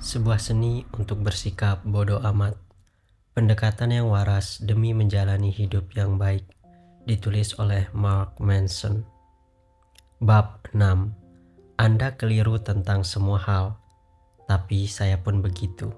Sebuah seni untuk bersikap bodoh amat. Pendekatan yang waras demi menjalani hidup yang baik. Ditulis oleh Mark Manson. Bab 6. Anda keliru tentang semua hal, tapi saya pun begitu.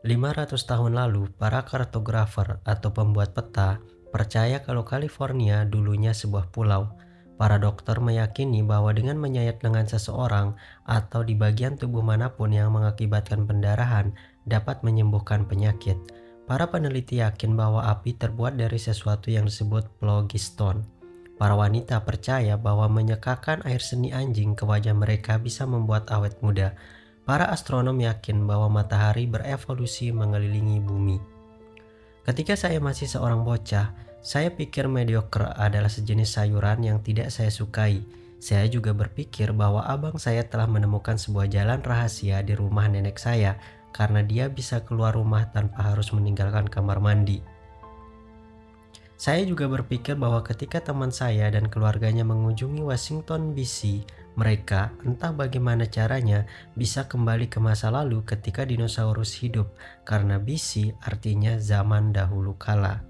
500 tahun lalu, para kartografer atau pembuat peta percaya kalau California dulunya sebuah pulau. Para dokter meyakini bahwa dengan menyayat lengan seseorang atau di bagian tubuh manapun yang mengakibatkan pendarahan dapat menyembuhkan penyakit. Para peneliti yakin bahwa api terbuat dari sesuatu yang disebut phlogiston. Para wanita percaya bahwa menyekakan air seni anjing ke wajah mereka bisa membuat awet muda. Para astronom yakin bahwa matahari berevolusi mengelilingi bumi. Ketika saya masih seorang bocah, saya pikir mediocre adalah sejenis sayuran yang tidak saya sukai. Saya juga berpikir bahwa abang saya telah menemukan sebuah jalan rahasia di rumah nenek saya karena dia bisa keluar rumah tanpa harus meninggalkan kamar mandi. Saya juga berpikir bahwa ketika teman saya dan keluarganya mengunjungi Washington DC, mereka, entah bagaimana caranya, bisa kembali ke masa lalu ketika dinosaurus hidup, karena BC artinya zaman dahulu kala.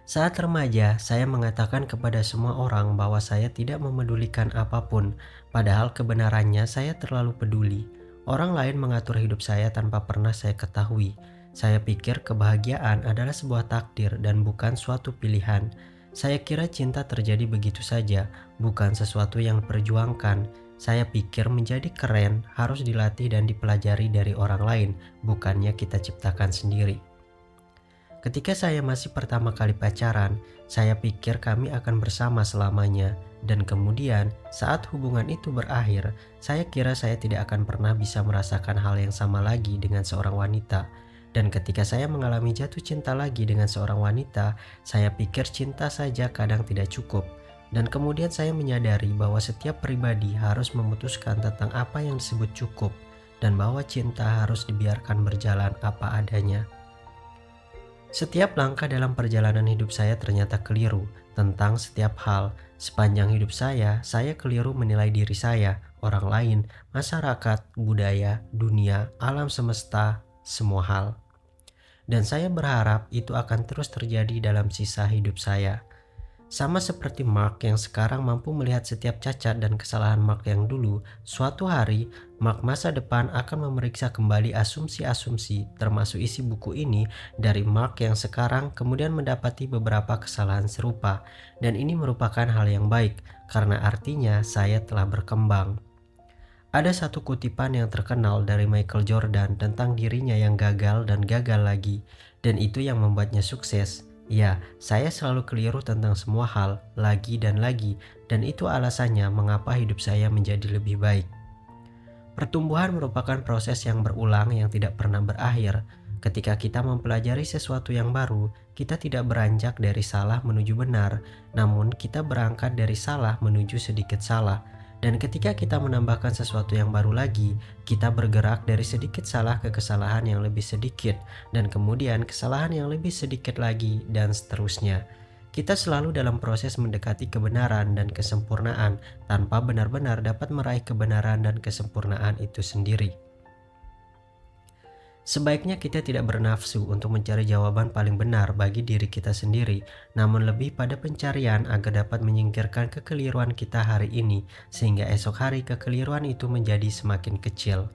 Saat remaja, saya mengatakan kepada semua orang bahwa saya tidak memedulikan apapun, padahal kebenarannya saya terlalu peduli. Orang lain mengatur hidup saya tanpa pernah saya ketahui. Saya pikir kebahagiaan adalah sebuah takdir dan bukan suatu pilihan. Saya kira cinta terjadi begitu saja, bukan sesuatu yang diperjuangkan. Saya pikir menjadi keren harus dilatih dan dipelajari dari orang lain, bukannya kita ciptakan sendiri. Ketika saya masih pertama kali pacaran, saya pikir kami akan bersama selamanya. Dan kemudian, saat hubungan itu berakhir, saya kira saya tidak akan pernah bisa merasakan hal yang sama lagi dengan seorang wanita. Dan ketika saya mengalami jatuh cinta lagi dengan seorang wanita, saya pikir cinta saja kadang tidak cukup. Dan kemudian saya menyadari bahwa setiap pribadi harus memutuskan tentang apa yang disebut cukup, dan bahwa cinta harus dibiarkan berjalan apa adanya. Setiap langkah dalam perjalanan hidup saya ternyata keliru tentang setiap hal. Sepanjang hidup saya keliru menilai diri saya, orang lain, masyarakat, budaya, dunia, alam semesta, semua hal. Dan saya berharap itu akan terus terjadi dalam sisa hidup saya. Sama seperti Mark yang sekarang mampu melihat setiap cacat dan kesalahan Mark yang dulu, suatu hari Mark masa depan akan memeriksa kembali asumsi-asumsi termasuk isi buku ini dari Mark yang sekarang kemudian mendapati beberapa kesalahan serupa. Dan ini merupakan hal yang baik karena artinya saya telah berkembang. Ada satu kutipan yang terkenal dari Michael Jordan tentang dirinya yang gagal dan gagal lagi, dan itu yang membuatnya sukses. Ya, saya selalu keliru tentang semua hal, lagi dan lagi, dan itu alasannya mengapa hidup saya menjadi lebih baik. Pertumbuhan merupakan proses yang berulang yang tidak pernah berakhir. Ketika kita mempelajari sesuatu yang baru, kita tidak beranjak dari salah menuju benar, namun kita berangkat dari salah menuju sedikit salah. Dan ketika kita menambahkan sesuatu yang baru lagi, kita bergerak dari sedikit salah ke kesalahan yang lebih sedikit, dan kemudian kesalahan yang lebih sedikit lagi, dan seterusnya. Kita selalu dalam proses mendekati kebenaran dan kesempurnaan tanpa benar-benar dapat meraih kebenaran dan kesempurnaan itu sendiri. Sebaiknya kita tidak bernafsu untuk mencari jawaban paling benar bagi diri kita sendiri, namun lebih pada pencarian agar dapat menyingkirkan kekeliruan kita hari ini, sehingga esok hari kekeliruan itu menjadi semakin kecil.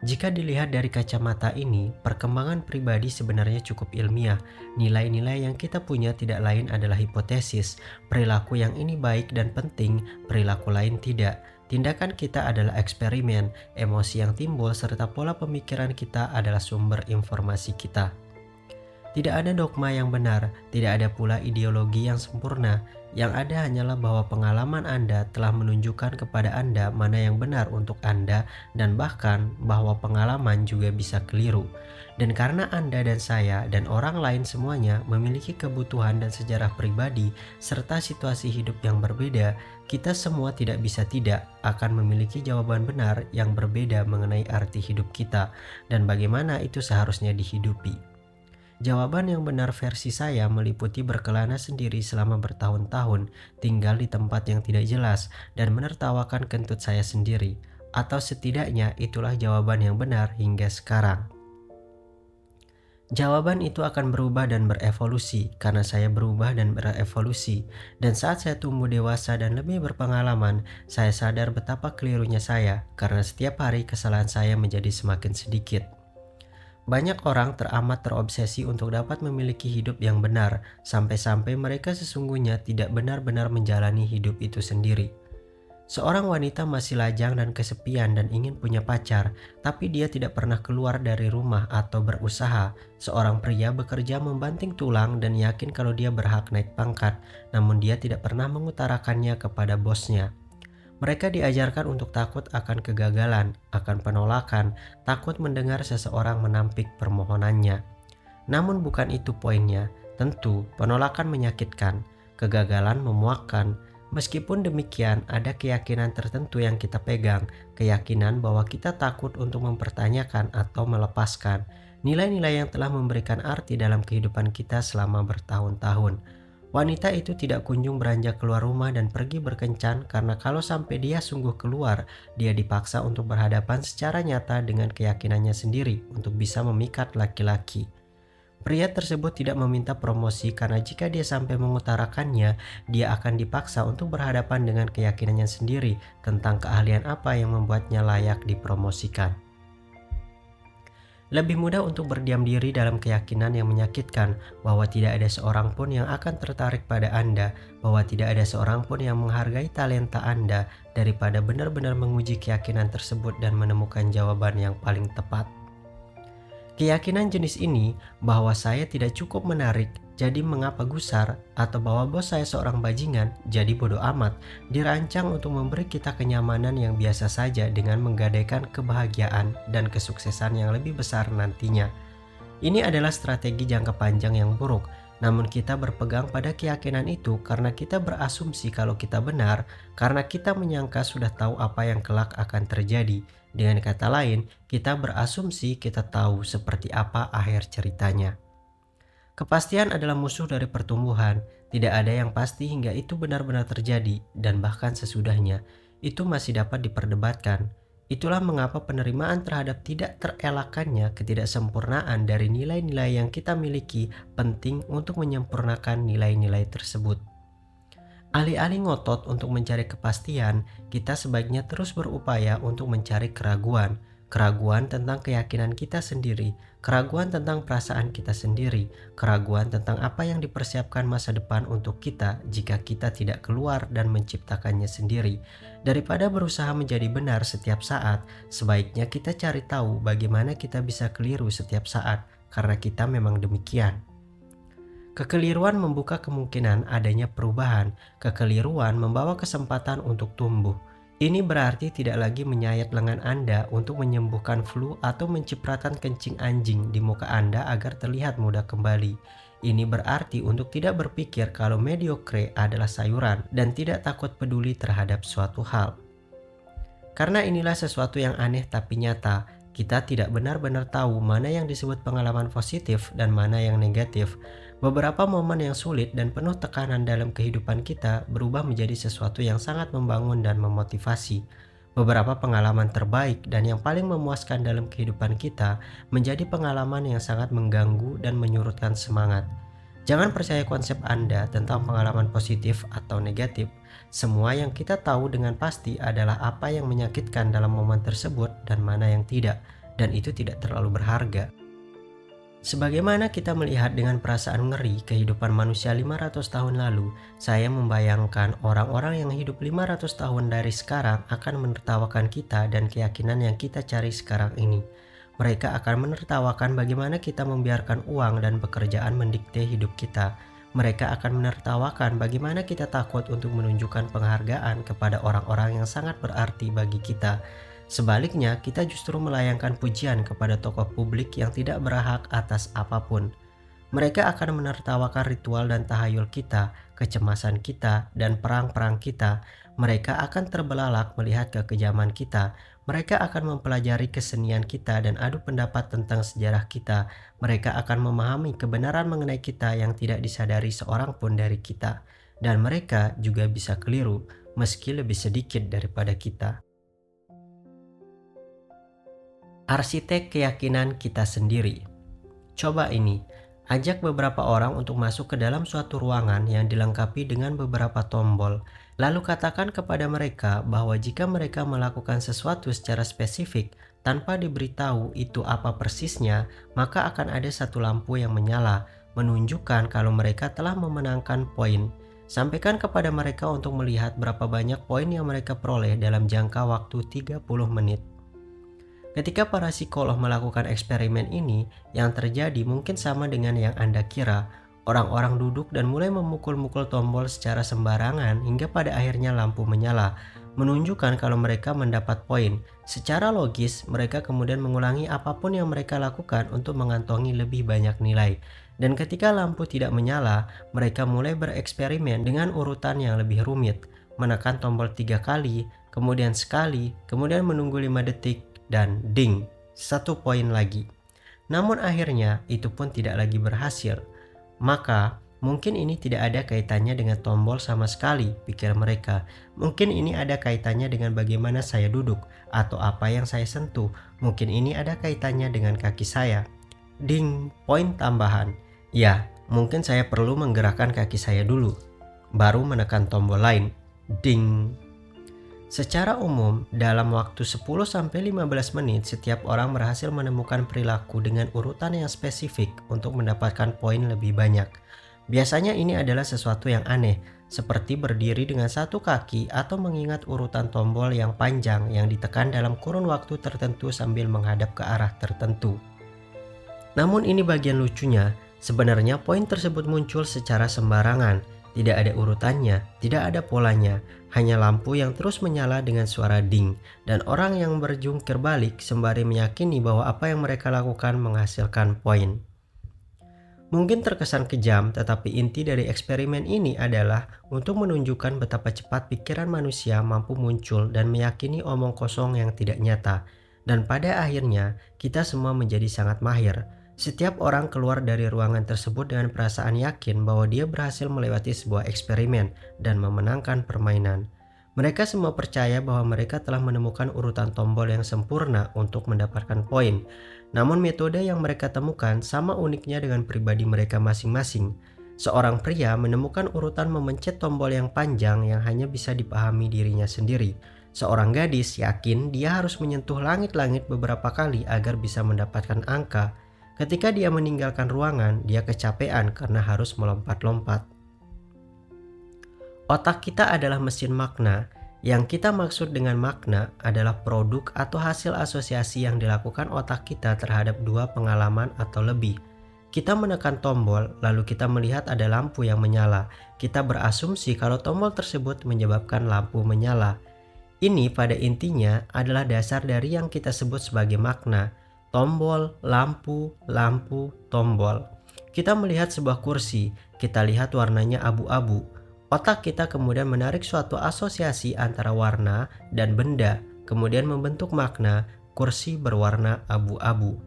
Jika dilihat dari kacamata ini, perkembangan pribadi sebenarnya cukup ilmiah. Nilai-nilai yang kita punya tidak lain adalah hipotesis. Perilaku yang ini baik dan penting, perilaku lain tidak. Tindakan kita adalah eksperimen, emosi yang timbul serta pola pemikiran kita adalah sumber informasi kita. Tidak ada dogma yang benar, tidak ada pula ideologi yang sempurna. Yang ada hanyalah bahwa pengalaman Anda telah menunjukkan kepada Anda mana yang benar untuk Anda, dan bahkan bahwa pengalaman juga bisa keliru. Dan karena Anda dan saya dan orang lain semuanya memiliki kebutuhan dan sejarah pribadi serta situasi hidup yang berbeda, kita semua tidak bisa tidak akan memiliki jawaban benar yang berbeda mengenai arti hidup kita dan bagaimana itu seharusnya dihidupi. Jawaban yang benar versi saya meliputi berkelana sendiri selama bertahun-tahun, tinggal di tempat yang tidak jelas, dan menertawakan kentut saya sendiri. atau setidaknya itulah jawaban yang benar hingga sekarang. Jawaban itu akan berubah dan berevolusi karena saya berubah dan berevolusi. Dan saat saya tumbuh dewasa dan lebih berpengalaman, saya sadar betapa kelirunya saya karena setiap hari kesalahan saya menjadi semakin sedikit. Banyak orang teramat terobsesi untuk dapat memiliki hidup yang benar, sampai-sampai mereka sesungguhnya tidak benar-benar menjalani hidup itu sendiri. Seorang wanita masih lajang dan kesepian dan ingin punya pacar, tapi dia tidak pernah keluar dari rumah atau berusaha. Seorang pria bekerja membanting tulang dan yakin kalau dia berhak naik pangkat, namun dia tidak pernah mengutarakannya kepada bosnya. Mereka diajarkan untuk takut akan kegagalan, akan penolakan, takut mendengar seseorang menampik permohonannya. Namun bukan itu poinnya. Tentu, penolakan menyakitkan, kegagalan memuakkan. Meskipun demikian, ada keyakinan tertentu yang kita pegang, keyakinan bahwa kita takut untuk mempertanyakan atau melepaskan nilai-nilai yang telah memberikan arti dalam kehidupan kita selama bertahun-tahun. Wanita itu tidak kunjung beranjak keluar rumah dan pergi berkencan karena kalau sampai dia sungguh keluar, dia dipaksa untuk berhadapan secara nyata dengan keyakinannya sendiri untuk bisa memikat laki-laki. Pria tersebut tidak meminta promosi karena jika dia sampai mengutarakannya, dia akan dipaksa untuk berhadapan dengan keyakinannya sendiri tentang keahlian apa yang membuatnya layak dipromosikan. Lebih mudah untuk berdiam diri dalam keyakinan yang menyakitkan bahwa tidak ada seorang pun yang akan tertarik pada Anda, bahwa tidak ada seorang pun yang menghargai talenta Anda, daripada benar-benar menguji keyakinan tersebut dan menemukan jawaban yang paling tepat. Keyakinan jenis ini bahwa saya tidak cukup menarik, jadi mengapa gusar, atau bahwa bos saya seorang bajingan, jadi bodoh amat, dirancang untuk memberi kita kenyamanan yang biasa saja dengan menggadaikan kebahagiaan dan kesuksesan yang lebih besar nantinya. Ini adalah strategi jangka panjang yang buruk, namun kita berpegang pada keyakinan itu karena kita berasumsi kalau kita benar, karena kita menyangka sudah tahu apa yang kelak akan terjadi. Dengan kata lain, kita berasumsi kita tahu seperti apa akhir ceritanya. Kepastian adalah musuh dari pertumbuhan. Tidak ada yang pasti hingga itu benar-benar terjadi, dan bahkan sesudahnya, itu masih dapat diperdebatkan. Itulah mengapa penerimaan terhadap tidak terelakkannya ketidaksempurnaan dari nilai-nilai yang kita miliki penting untuk menyempurnakan nilai-nilai tersebut. Alih-alih ngotot untuk mencari kepastian, kita sebaiknya terus berupaya untuk mencari keraguan. Keraguan tentang keyakinan kita sendiri, keraguan tentang perasaan kita sendiri, keraguan tentang apa yang dipersiapkan masa depan untuk kita jika kita tidak keluar dan menciptakannya sendiri. Daripada berusaha menjadi benar setiap saat, sebaiknya kita cari tahu bagaimana kita bisa keliru setiap saat, karena kita memang demikian. Kekeliruan membuka kemungkinan adanya perubahan. Kekeliruan membawa kesempatan untuk tumbuh. Ini berarti tidak lagi menyayat lengan Anda untuk menyembuhkan flu atau mencipratan kencing anjing di muka Anda agar terlihat muda kembali. Ini berarti untuk tidak berpikir kalau mediocre adalah sayuran dan tidak takut peduli terhadap suatu hal. Karena inilah sesuatu yang aneh tapi nyata. Kita tidak benar-benar tahu mana yang disebut pengalaman positif dan mana yang negatif. Beberapa momen yang sulit dan penuh tekanan dalam kehidupan kita berubah menjadi sesuatu yang sangat membangun dan memotivasi. Beberapa pengalaman terbaik dan yang paling memuaskan dalam kehidupan kita menjadi pengalaman yang sangat mengganggu dan menyurutkan semangat. Jangan percaya konsep Anda tentang pengalaman positif atau negatif. Semua yang kita tahu dengan pasti adalah apa yang menyakitkan dalam momen tersebut dan mana yang tidak, dan itu tidak terlalu berharga. Sebagaimana kita melihat dengan perasaan ngeri kehidupan manusia 500 tahun lalu, saya membayangkan orang-orang yang hidup 500 tahun dari sekarang akan menertawakan kita dan keyakinan yang kita cari sekarang ini. Mereka akan menertawakan bagaimana kita membiarkan uang dan pekerjaan mendikte hidup kita. Mereka akan menertawakan bagaimana kita takut untuk menunjukkan penghargaan kepada orang-orang yang sangat berarti bagi kita. Sebaliknya, kita justru melayangkan pujian kepada tokoh publik yang tidak berhak atas apapun. Mereka akan menertawakan ritual dan tahayul kita, kecemasan kita, dan perang-perang kita. Mereka akan terbelalak melihat kekejaman kita. Mereka akan mempelajari kesenian kita dan adu pendapat tentang sejarah kita. Mereka akan memahami kebenaran mengenai kita yang tidak disadari seorang pun dari kita. Dan mereka juga bisa keliru, meski lebih sedikit daripada kita. Arsitek keyakinan kita sendiri. Coba ini, ajak beberapa orang untuk masuk ke dalam suatu ruangan yang dilengkapi dengan beberapa tombol. Lalu katakan kepada mereka bahwa jika mereka melakukan sesuatu secara spesifik tanpa diberitahu itu apa persisnya, maka akan ada satu lampu yang menyala, menunjukkan kalau mereka telah memenangkan poin. Sampaikan kepada mereka untuk melihat berapa banyak poin yang mereka peroleh dalam jangka waktu 30 menit. Ketika para psikolog melakukan eksperimen ini, yang terjadi mungkin sama dengan yang Anda kira. Orang-orang duduk dan mulai memukul-mukul tombol secara sembarangan hingga pada akhirnya lampu menyala, menunjukkan kalau mereka mendapat poin. Secara logis, mereka kemudian mengulangi apapun yang mereka lakukan untuk mengantongi lebih banyak nilai. Dan ketika lampu tidak menyala, mereka mulai bereksperimen dengan urutan yang lebih rumit. Menekan tombol 3 kali, kemudian sekali, kemudian menunggu 5 detik, dan ding, 1 poin lagi. Namun akhirnya itu pun tidak lagi berhasil. Maka mungkin ini tidak ada kaitannya dengan tombol sama sekali, pikir mereka. Mungkin ini ada kaitannya dengan bagaimana saya duduk atau apa yang saya sentuh. Mungkin ini ada kaitannya dengan kaki saya. Ding, poin tambahan. Ya, mungkin saya perlu menggerakkan kaki saya dulu, baru menekan tombol lain. Ding. Secara umum, dalam waktu 10-15 menit, setiap orang berhasil menemukan perilaku dengan urutan yang spesifik untuk mendapatkan poin lebih banyak. Biasanya ini adalah sesuatu yang aneh, seperti berdiri dengan satu kaki atau mengingat urutan tombol yang panjang yang ditekan dalam kurun waktu tertentu sambil menghadap ke arah tertentu. Namun ini bagian lucunya, sebenarnya poin tersebut muncul secara sembarangan. Tidak ada urutannya, tidak ada polanya, hanya lampu yang terus menyala dengan suara ding, dan orang yang berjungkir balik sembari meyakini bahwa apa yang mereka lakukan menghasilkan poin. Mungkin terkesan kejam, tetapi inti dari eksperimen ini adalah untuk menunjukkan betapa cepat pikiran manusia mampu muncul dan meyakini omong kosong yang tidak nyata. Dan pada akhirnya, kita semua menjadi sangat mahir. Setiap orang keluar dari ruangan tersebut dengan perasaan yakin bahwa dia berhasil melewati sebuah eksperimen dan memenangkan permainan. Mereka semua percaya bahwa mereka telah menemukan urutan tombol yang sempurna untuk mendapatkan poin. Namun metode yang mereka temukan sama uniknya dengan pribadi mereka masing-masing. Seorang pria menemukan urutan memencet tombol yang panjang yang hanya bisa dipahami dirinya sendiri. Seorang gadis yakin dia harus menyentuh langit-langit beberapa kali agar bisa mendapatkan angka. Ketika dia meninggalkan ruangan, dia kecapean karena harus melompat-lompat. Otak kita adalah mesin makna. Yang kita maksud dengan makna adalah produk atau hasil asosiasi yang dilakukan otak kita terhadap dua pengalaman atau lebih. Kita menekan tombol, lalu kita melihat ada lampu yang menyala. Kita berasumsi kalau tombol tersebut menyebabkan lampu menyala. Ini pada intinya adalah dasar dari yang kita sebut sebagai makna. Tombol, lampu, lampu, tombol. Kita melihat sebuah kursi, kita lihat warnanya abu-abu. Otak kita kemudian menarik suatu asosiasi antara warna dan benda, kemudian membentuk makna kursi berwarna abu-abu.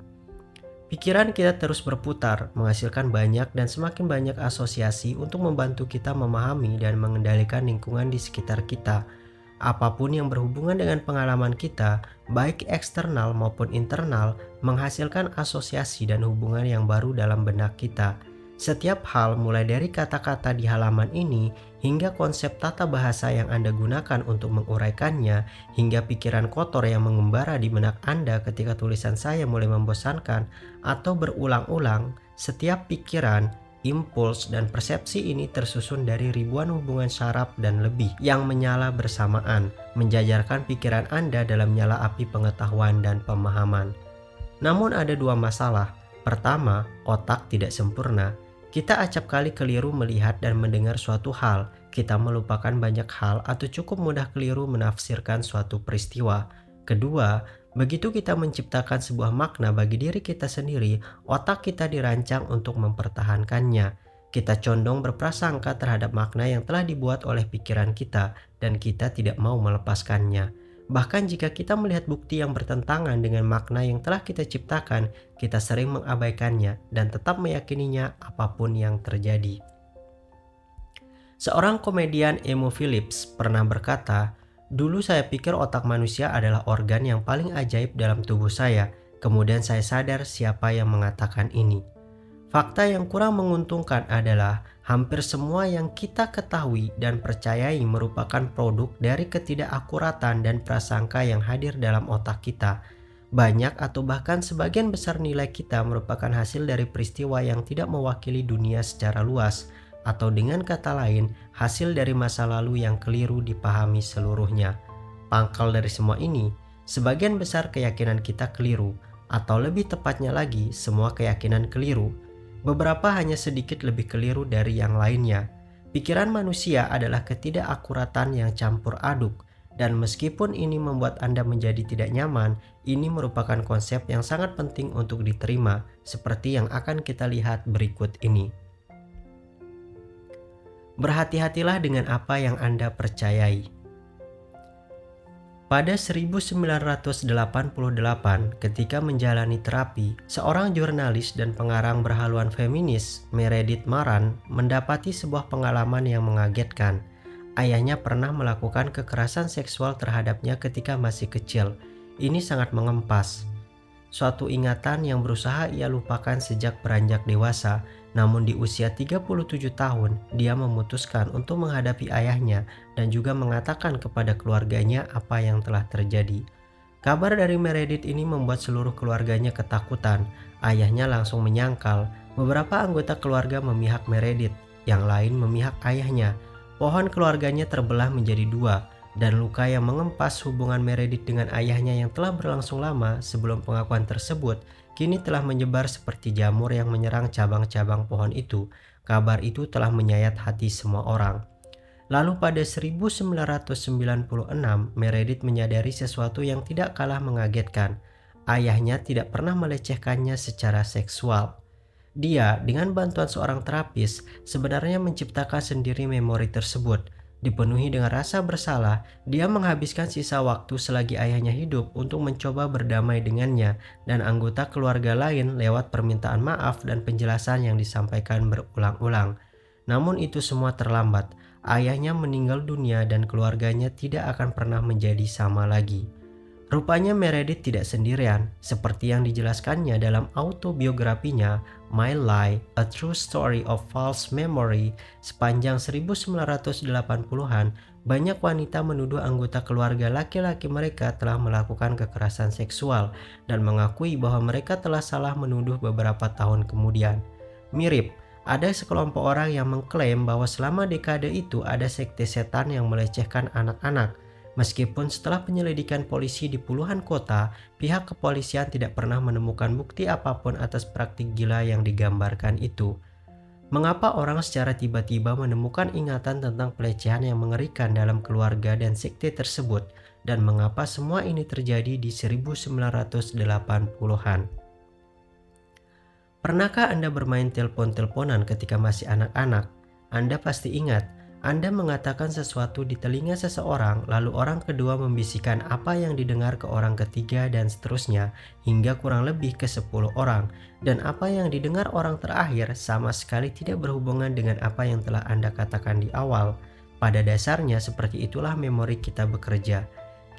Pikiran kita terus berputar, menghasilkan banyak dan semakin banyak asosiasi untuk membantu kita memahami dan mengendalikan lingkungan di sekitar kita. Apapun yang berhubungan dengan pengalaman kita, baik eksternal maupun internal, menghasilkan asosiasi dan hubungan yang baru dalam benak kita. Setiap hal mulai dari kata-kata di halaman ini hingga konsep tata bahasa yang Anda gunakan untuk menguraikannya, hingga pikiran kotor yang mengembara di benak Anda ketika tulisan saya mulai membosankan atau berulang-ulang. Setiap pikiran, impuls, dan persepsi ini tersusun dari ribuan hubungan syaraf dan lebih yang menyala bersamaan, menjajarkan pikiran Anda dalam nyala api pengetahuan dan pemahaman. Namun ada dua masalah. Pertama, otak tidak sempurna. Kita acap kali keliru melihat dan mendengar suatu hal. Kita melupakan banyak hal atau cukup mudah keliru menafsirkan suatu peristiwa. Kedua, begitu kita menciptakan sebuah makna bagi diri kita sendiri, otak kita dirancang untuk mempertahankannya. Kita condong berprasangka terhadap makna yang telah dibuat oleh pikiran kita dan kita tidak mau melepaskannya. Bahkan jika kita melihat bukti yang bertentangan dengan makna yang telah kita ciptakan, kita sering mengabaikannya dan tetap meyakininya apapun yang terjadi. Seorang komedian Emo Phillips pernah berkata, "Dulu saya pikir otak manusia adalah organ yang paling ajaib dalam tubuh saya. Kemudian saya sadar siapa yang mengatakan ini. Fakta yang kurang menguntungkan adalah hampir semua yang kita ketahui dan percayai merupakan produk dari ketidakakuratan dan prasangka yang hadir dalam otak kita. Banyak atau bahkan sebagian besar nilai kita merupakan hasil dari peristiwa yang tidak mewakili dunia secara luas, atau dengan kata lain, hasil dari masa lalu yang keliru dipahami seluruhnya. Pangkal dari semua ini, sebagian besar keyakinan kita keliru, atau lebih tepatnya lagi, semua keyakinan keliru. Beberapa hanya sedikit lebih keliru dari yang lainnya. Pikiran manusia adalah ketidakakuratan yang campur aduk, dan meskipun ini membuat Anda menjadi tidak nyaman, ini merupakan konsep yang sangat penting untuk diterima, seperti yang akan kita lihat berikut ini. Berhati-hatilah dengan apa yang Anda percayai. Pada 1988, ketika menjalani terapi, seorang jurnalis dan pengarang berhaluan feminis, Meredith Maran, mendapati sebuah pengalaman yang mengagetkan. Ayahnya pernah melakukan kekerasan seksual terhadapnya ketika masih kecil. Ini sangat mengempas. Suatu ingatan yang berusaha ia lupakan sejak beranjak dewasa, namun di usia 37 tahun, dia memutuskan untuk menghadapi ayahnya dan juga mengatakan kepada keluarganya apa yang telah terjadi. Kabar dari Meredith ini membuat seluruh keluarganya ketakutan. Ayahnya langsung menyangkal. Beberapa anggota keluarga memihak Meredith, yang lain memihak ayahnya. Pohon keluarganya terbelah menjadi dua, dan luka yang mengempas hubungan Meredith dengan ayahnya yang telah berlangsung lama sebelum pengakuan tersebut kini telah menyebar seperti jamur yang menyerang cabang-cabang pohon itu. Kabar itu telah menyayat hati semua orang. Lalu pada 1996, Meredith menyadari sesuatu yang tidak kalah mengagetkan. Ayahnya tidak pernah melecehkannya secara seksual. Dia, dengan bantuan seorang terapis, sebenarnya menciptakan sendiri memori tersebut. Dipenuhi dengan rasa bersalah, dia menghabiskan sisa waktu selagi ayahnya hidup untuk mencoba berdamai dengannya dan anggota keluarga lain lewat permintaan maaf dan penjelasan yang disampaikan berulang-ulang. Namun itu semua terlambat. Ayahnya meninggal dunia dan keluarganya tidak akan pernah menjadi sama lagi. Rupanya Meredith tidak sendirian, seperti yang dijelaskannya dalam autobiografinya My Lie, A True Story of False Memory. Sepanjang 1980-an, banyak wanita menuduh anggota keluarga laki-laki mereka telah melakukan kekerasan seksual dan mengakui bahwa mereka telah salah menuduh beberapa tahun kemudian. Mirip, ada sekelompok orang yang mengklaim bahwa selama dekade itu ada sekte setan yang melecehkan anak-anak. Meskipun setelah penyelidikan polisi di puluhan kota, pihak kepolisian tidak pernah menemukan bukti apapun atas praktik gila yang digambarkan itu. Mengapa orang secara tiba-tiba menemukan ingatan tentang pelecehan yang mengerikan dalam keluarga dan sekte tersebut, dan mengapa semua ini terjadi di 1980-an? Pernahkah Anda bermain telepon-teleponan ketika masih anak-anak? Anda pasti ingat, Anda mengatakan sesuatu di telinga seseorang, lalu orang kedua membisikkan apa yang didengar ke orang ketiga dan seterusnya, hingga kurang lebih ke 10 orang. Dan apa yang didengar orang terakhir sama sekali tidak berhubungan dengan apa yang telah Anda katakan di awal. Pada dasarnya seperti itulah memori kita bekerja.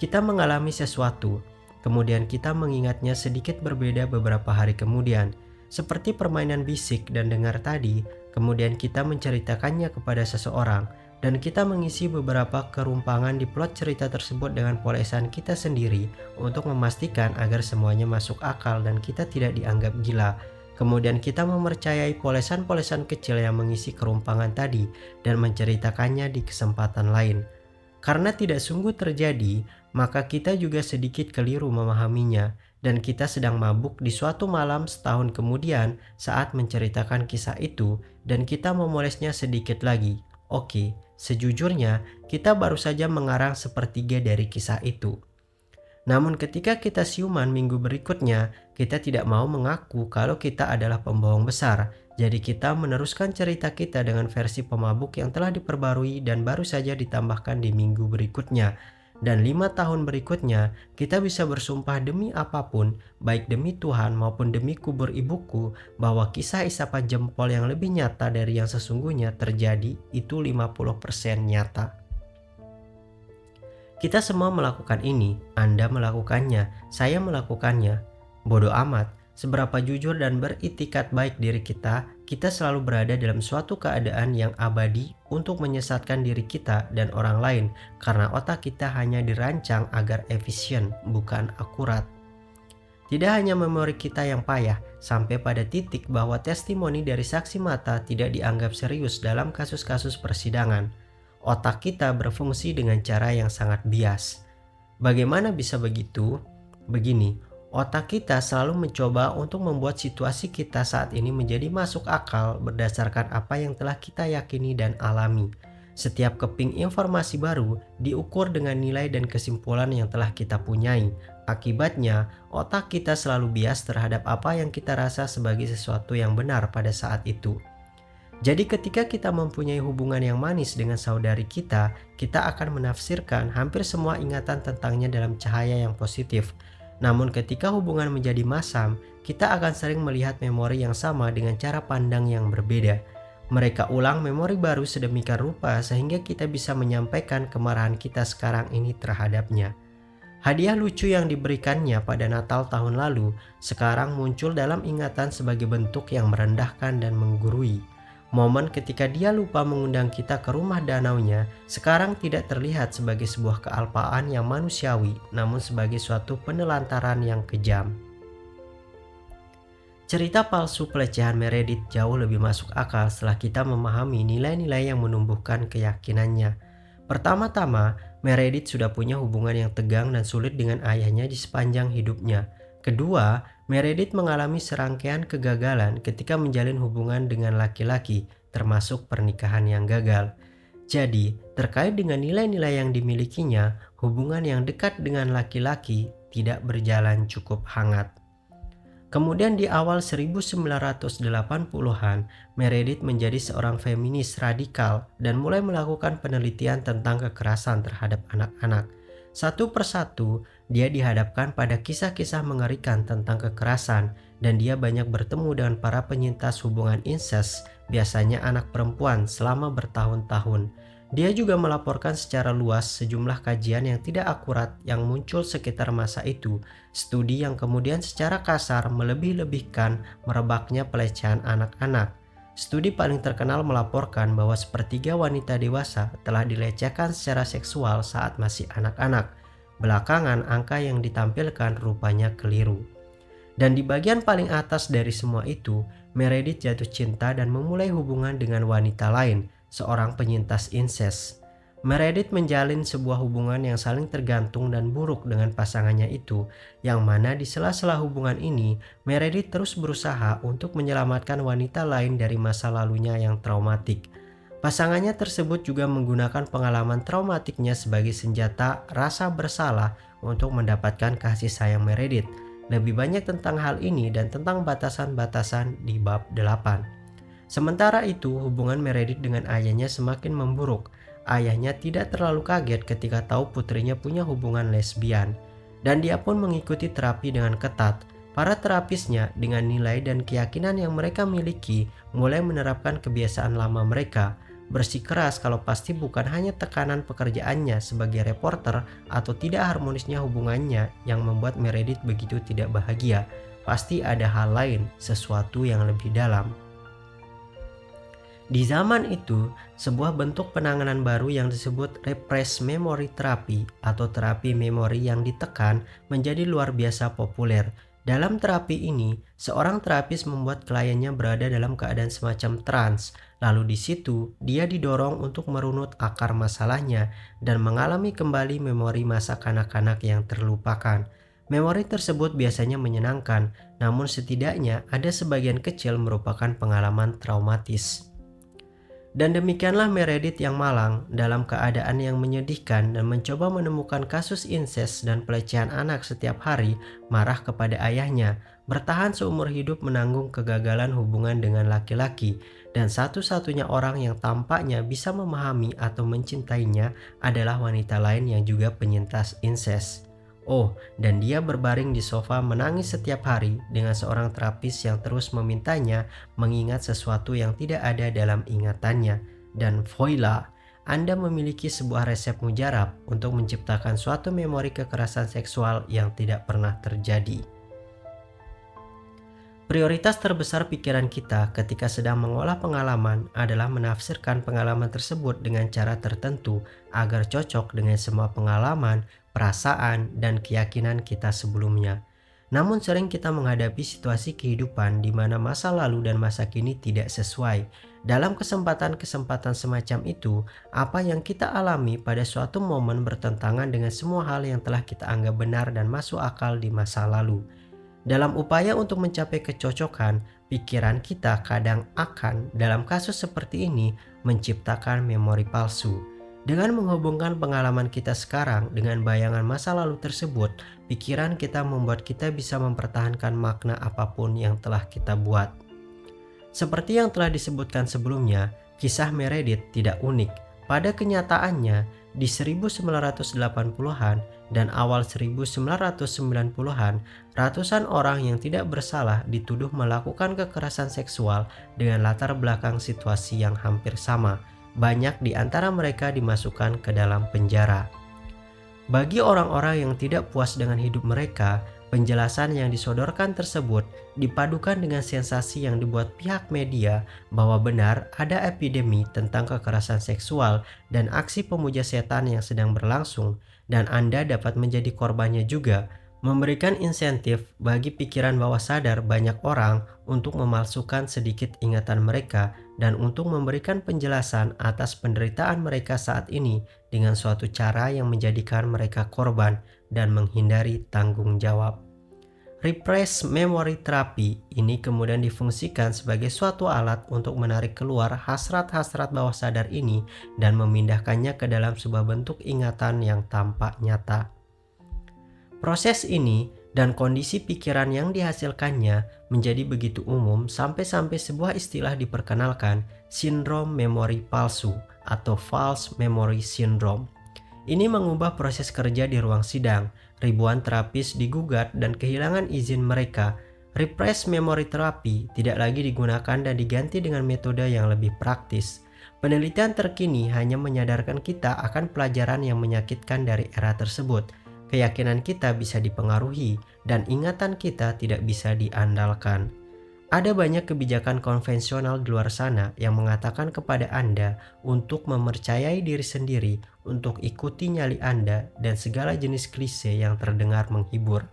Kita mengalami sesuatu, kemudian kita mengingatnya sedikit berbeda beberapa hari kemudian. Seperti permainan bisik dan dengar tadi, kemudian kita menceritakannya kepada seseorang, dan kita mengisi beberapa kerumpangan di plot cerita tersebut dengan polesan kita sendiri untuk memastikan agar semuanya masuk akal dan kita tidak dianggap gila. Kemudian kita mempercayai polesan-polesan kecil yang mengisi kerumpangan tadi dan menceritakannya di kesempatan lain. Karena tidak sungguh terjadi, maka kita juga sedikit keliru memahaminya, dan kita sedang mabuk di suatu malam setahun kemudian saat menceritakan kisah itu, dan kita memolesnya sedikit lagi. Oke, sejujurnya kita baru saja mengarang sepertiga dari kisah itu. Namun ketika kita siuman minggu berikutnya, kita tidak mau mengaku kalau kita adalah pembohong besar. Jadi kita meneruskan cerita kita dengan versi pemabuk yang telah diperbarui dan baru saja ditambahkan di minggu berikutnya. Dan 5 tahun berikutnya, kita bisa bersumpah demi apapun, baik demi Tuhan maupun demi kubur ibuku, bahwa kisah isapan jempol yang lebih nyata dari yang sesungguhnya terjadi itu 50% nyata. Kita semua melakukan ini, Anda melakukannya, saya melakukannya. Bodoh amat, seberapa jujur dan beritikat baik diri kita, kita selalu berada dalam suatu keadaan yang abadi untuk menyesatkan diri kita dan orang lain karena otak kita hanya dirancang agar efisien, bukan akurat. Tidak hanya memori kita yang payah, sampai pada titik bahwa testimoni dari saksi mata tidak dianggap serius dalam kasus-kasus persidangan. Otak kita berfungsi dengan cara yang sangat bias. Bagaimana bisa begitu? Begini, otak kita selalu mencoba untuk membuat situasi kita saat ini menjadi masuk akal berdasarkan apa yang telah kita yakini dan alami. Setiap keping informasi baru diukur dengan nilai dan kesimpulan yang telah kita punyai. Akibatnya, otak kita selalu bias terhadap apa yang kita rasa sebagai sesuatu yang benar pada saat itu. Jadi ketika kita mempunyai hubungan yang manis dengan saudari kita akan menafsirkan hampir semua ingatan tentangnya dalam cahaya yang positif. Namun ketika hubungan menjadi masam, kita akan sering melihat memori yang sama dengan cara pandang yang berbeda. Mereka ulang memori baru sedemikian rupa sehingga kita bisa menyampaikan kemarahan kita sekarang ini terhadapnya. Hadiah lucu yang diberikannya pada Natal tahun lalu sekarang muncul dalam ingatan sebagai bentuk yang merendahkan dan menggurui. Momen ketika dia lupa mengundang kita ke rumah danaunya sekarang tidak terlihat sebagai sebuah kealpaan yang manusiawi, namun sebagai suatu penelantaran yang kejam. Cerita palsu pelecehan Meredith jauh lebih masuk akal setelah kita memahami nilai-nilai yang menumbuhkan keyakinannya. Pertama-tama, Meredith sudah punya hubungan yang tegang dan sulit dengan ayahnya di sepanjang hidupnya. Kedua, Meredith mengalami serangkaian kegagalan ketika menjalin hubungan dengan laki-laki, termasuk pernikahan yang gagal. Jadi, terkait dengan nilai-nilai yang dimilikinya, hubungan yang dekat dengan laki-laki tidak berjalan cukup hangat. Kemudian di awal 1980-an, Meredith menjadi seorang feminis radikal dan mulai melakukan penelitian tentang kekerasan terhadap anak-anak. Satu persatu, dia dihadapkan pada kisah-kisah mengerikan tentang kekerasan dan dia banyak bertemu dengan para penyintas hubungan incest, biasanya anak perempuan selama bertahun-tahun. Dia juga melaporkan secara luas sejumlah kajian yang tidak akurat yang muncul sekitar masa itu, studi yang kemudian secara kasar melebih-lebihkan merebaknya pelecehan anak-anak. Studi paling terkenal melaporkan bahwa sepertiga wanita dewasa telah dilecehkan secara seksual saat masih anak-anak. Belakangan angka yang ditampilkan rupanya keliru. Dan di bagian paling atas dari semua itu, Meredith jatuh cinta dan memulai hubungan dengan wanita lain, seorang penyintas incest. Meredith menjalin sebuah hubungan yang saling tergantung dan buruk dengan pasangannya itu, yang mana di sela-sela hubungan ini, Meredith terus berusaha untuk menyelamatkan wanita lain dari masa lalunya yang traumatik. Pasangannya tersebut juga menggunakan pengalaman traumatiknya sebagai senjata rasa bersalah untuk mendapatkan kasih sayang Meredith. Lebih banyak tentang hal ini dan tentang batasan-batasan di bab 8. Sementara itu, hubungan Meredith dengan ayahnya semakin memburuk. Ayahnya tidak terlalu kaget ketika tahu putrinya punya hubungan lesbian. Dan dia pun mengikuti terapi dengan ketat. Para terapisnya dengan nilai dan keyakinan yang mereka miliki mulai menerapkan kebiasaan lama mereka. Bersikeras kalau pasti bukan hanya tekanan pekerjaannya sebagai reporter atau tidak harmonisnya hubungannya yang membuat Meredith begitu tidak bahagia. Pasti ada hal lain, sesuatu yang lebih dalam. Di zaman itu, sebuah bentuk penanganan baru yang disebut repressed memory therapy atau terapi memori yang ditekan menjadi luar biasa populer. Dalam terapi ini, seorang terapis membuat kliennya berada dalam keadaan semacam trans. Lalu di situ, dia didorong untuk merunut akar masalahnya dan mengalami kembali memori masa kanak-kanak yang terlupakan. Memori tersebut biasanya menyenangkan, namun setidaknya ada sebagian kecil merupakan pengalaman traumatis. Dan demikianlah Meredith yang malang dalam keadaan yang menyedihkan dan mencoba menemukan kasus incest dan pelecehan anak setiap hari, marah kepada ayahnya, bertahan seumur hidup menanggung kegagalan hubungan dengan laki-laki, dan satu-satunya orang yang tampaknya bisa memahami atau mencintainya adalah wanita lain yang juga penyintas incest. Oh, dan dia berbaring di sofa menangis setiap hari dengan seorang terapis yang terus memintanya mengingat sesuatu yang tidak ada dalam ingatannya. Dan voila, Anda memiliki sebuah resep mujarab untuk menciptakan suatu memori kekerasan seksual yang tidak pernah terjadi. Prioritas terbesar pikiran kita ketika sedang mengolah pengalaman adalah menafsirkan pengalaman tersebut dengan cara tertentu agar cocok dengan semua pengalaman, perasaan, dan keyakinan kita sebelumnya. Namun sering kita menghadapi situasi kehidupan di mana masa lalu dan masa kini tidak sesuai. Dalam kesempatan-kesempatan semacam itu, apa yang kita alami pada suatu momen bertentangan dengan semua hal yang telah kita anggap benar dan masuk akal di masa lalu. Dalam upaya untuk mencapai kecocokan, pikiran kita kadang akan, dalam kasus seperti ini, menciptakan memori palsu. Dengan menghubungkan pengalaman kita sekarang dengan bayangan masa lalu tersebut, pikiran kita membuat kita bisa mempertahankan makna apapun yang telah kita buat. Seperti yang telah disebutkan sebelumnya, kisah Meredith tidak unik. Pada kenyataannya, di 1980-an dan awal 1990-an, ratusan orang yang tidak bersalah dituduh melakukan kekerasan seksual dengan latar belakang situasi yang hampir sama. Banyak di antara mereka dimasukkan ke dalam penjara. Bagi orang-orang yang tidak puas dengan hidup mereka, penjelasan yang disodorkan tersebut dipadukan dengan sensasi yang dibuat pihak media bahwa benar ada epidemi tentang kekerasan seksual dan aksi pemuja setan yang sedang berlangsung, dan Anda dapat menjadi korbannya juga, memberikan insentif bagi pikiran bawah sadar banyak orang untuk memalsukan sedikit ingatan mereka dan untuk memberikan penjelasan atas penderitaan mereka saat ini dengan suatu cara yang menjadikan mereka korban dan menghindari tanggung jawab. Repressed memory therapy ini kemudian difungsikan sebagai suatu alat untuk menarik keluar hasrat-hasrat bawah sadar ini dan memindahkannya ke dalam sebuah bentuk ingatan yang tampak nyata. Proses ini dan kondisi pikiran yang dihasilkannya menjadi begitu umum sampai-sampai sebuah istilah diperkenalkan, sindrom memori palsu atau false memory syndrome. Ini mengubah proses kerja di ruang sidang. Ribuan terapis digugat dan kehilangan izin mereka. Repressed memory therapy tidak lagi digunakan dan diganti dengan metode yang lebih praktis. Penelitian terkini hanya menyadarkan kita akan pelajaran yang menyakitkan dari era tersebut. Keyakinan kita bisa dipengaruhi dan ingatan kita tidak bisa diandalkan. Ada banyak kebijakan konvensional di luar sana yang mengatakan kepada Anda untuk mempercayai diri sendiri, untuk ikuti nyali Anda, dan segala jenis klise yang terdengar menghibur.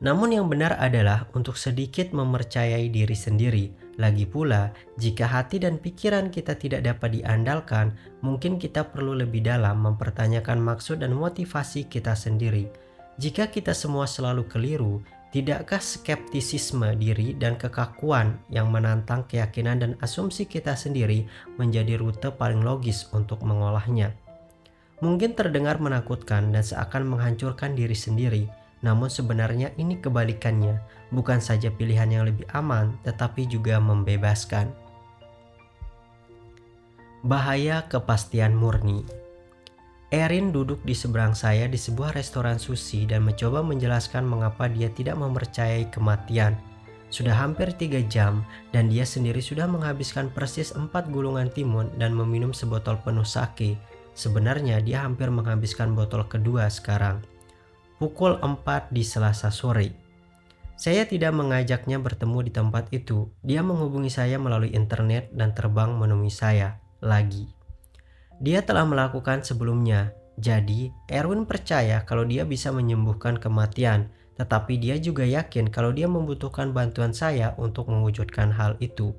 Namun yang benar adalah untuk sedikit mempercayai diri sendiri. Lagi pula, jika hati dan pikiran kita tidak dapat diandalkan, mungkin kita perlu lebih dalam mempertanyakan maksud dan motivasi kita sendiri. Jika kita semua selalu keliru, tidakkah skeptisisme diri dan kekakuan yang menantang keyakinan dan asumsi kita sendiri menjadi rute paling logis untuk mengolahnya? Mungkin terdengar menakutkan dan seakan menghancurkan diri sendiri, namun sebenarnya ini kebalikannya, bukan saja pilihan yang lebih aman, tetapi juga membebaskan. Bahaya kepastian murni. Erin duduk di seberang saya di sebuah restoran sushi dan mencoba menjelaskan mengapa dia tidak mempercayai kematian. Sudah hampir 3 jam dan dia sendiri sudah menghabiskan persis 4 gulungan timun dan meminum sebotol penuh sake. Sebenarnya dia hampir menghabiskan botol kedua sekarang. Pukul 4 di Selasa sore. Saya tidak mengajaknya bertemu di tempat itu. Dia menghubungi saya melalui internet dan terbang menemui saya lagi. Dia telah melakukan sebelumnya. Jadi, Erwin percaya kalau dia bisa menyembuhkan kematian, tetapi dia juga yakin kalau dia membutuhkan bantuan saya untuk mewujudkan hal itu.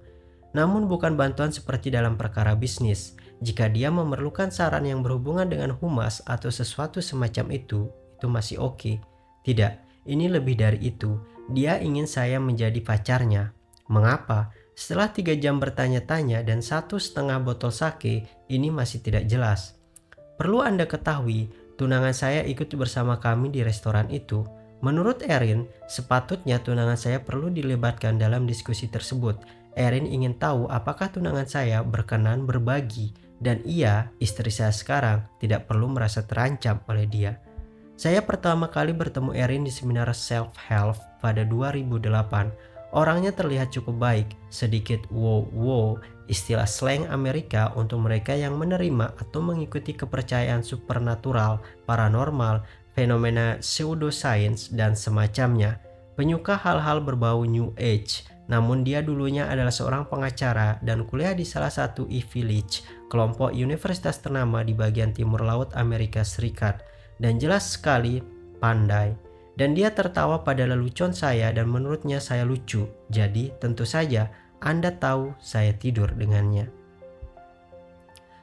Namun bukan bantuan seperti dalam perkara bisnis. Jika dia memerlukan saran yang berhubungan dengan humas atau sesuatu semacam itu masih oke. Tidak, ini lebih dari itu. Dia ingin saya menjadi pacarnya. Mengapa? Setelah 3 jam bertanya-tanya dan 1,5 botol sake, ini masih tidak jelas. Perlu Anda ketahui, tunangan saya ikut bersama kami di restoran itu. Menurut Erin, sepatutnya tunangan saya perlu dilibatkan dalam diskusi tersebut. Erin ingin tahu apakah tunangan saya berkenan berbagi, dan ia, istri saya sekarang, tidak perlu merasa terancam oleh dia. Saya pertama kali bertemu Erin di seminar self-help pada 2008. Orangnya terlihat cukup baik, sedikit wow, istilah slang Amerika untuk mereka yang menerima atau mengikuti kepercayaan supernatural, paranormal, fenomena pseudoscience, dan semacamnya. penyuka hal-hal berbau New Age. Namun dia dulunya adalah seorang pengacara dan kuliah di salah satu Ivy League, kelompok universitas ternama di bagian timur laut Amerika Serikat, dan jelas sekali pandai. Dan dia tertawa pada lelucon saya dan menurutnya saya lucu. Jadi tentu saja Anda tahu saya tidur dengannya.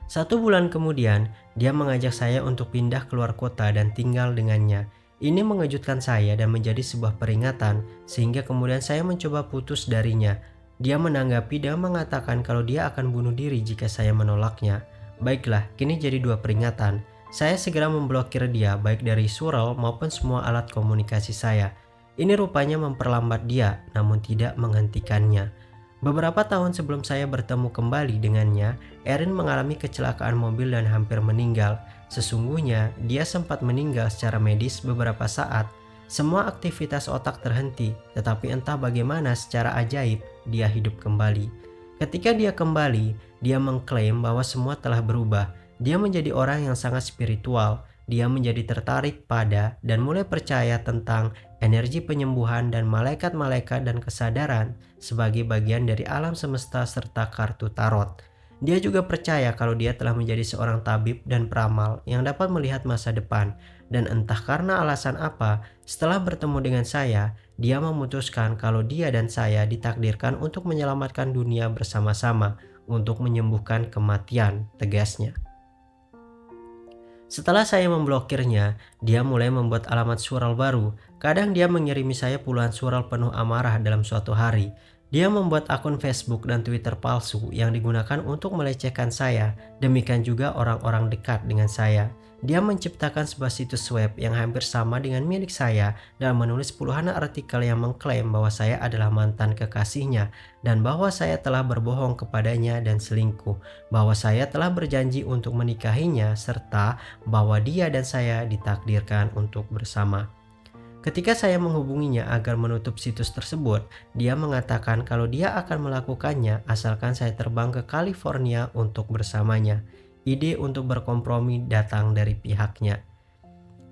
1 bulan kemudian, dia mengajak saya untuk pindah keluar kota dan tinggal dengannya. Ini mengejutkan saya dan menjadi sebuah peringatan, sehingga kemudian saya mencoba putus darinya. Dia menanggapi dan mengatakan kalau dia akan bunuh diri jika saya menolaknya. Baiklah, kini jadi 2 peringatan. Saya segera memblokir dia baik dari surel maupun semua alat komunikasi saya. Ini rupanya memperlambat dia, namun tidak menghentikannya. Beberapa tahun sebelum saya bertemu kembali dengannya, Erin mengalami kecelakaan mobil dan hampir meninggal. Sesungguhnya, dia sempat meninggal secara medis beberapa saat. Semua aktivitas otak terhenti, tetapi entah bagaimana secara ajaib, dia hidup kembali. Ketika dia kembali, dia mengklaim bahwa semua telah berubah. Dia menjadi orang yang sangat spiritual. Dia menjadi tertarik pada dan mulai percaya tentang energi penyembuhan dan malaikat-malaikat dan kesadaran sebagai bagian dari alam semesta serta kartu tarot. Dia juga percaya kalau dia telah menjadi seorang tabib dan peramal yang dapat melihat masa depan. Dan entah karena alasan apa, setelah bertemu dengan saya, dia memutuskan kalau dia dan saya ditakdirkan untuk menyelamatkan dunia bersama-sama untuk menyembuhkan kematian, tegasnya. Setelah saya memblokirnya, dia mulai membuat alamat surel baru. Kadang dia mengirimi saya puluhan surel penuh amarah dalam suatu hari. Dia membuat akun Facebook dan Twitter palsu yang digunakan untuk melecehkan saya. Demikian juga orang-orang dekat dengan saya. Dia menciptakan sebuah situs web yang hampir sama dengan milik saya dan menulis puluhan artikel yang mengklaim bahwa saya adalah mantan kekasihnya dan bahwa saya telah berbohong kepadanya dan selingkuh, bahwa saya telah berjanji untuk menikahinya serta bahwa dia dan saya ditakdirkan untuk bersama. Ketika saya menghubunginya agar menutup situs tersebut, dia mengatakan kalau dia akan melakukannya asalkan saya terbang ke California untuk bersamanya. Ide untuk berkompromi datang dari pihaknya.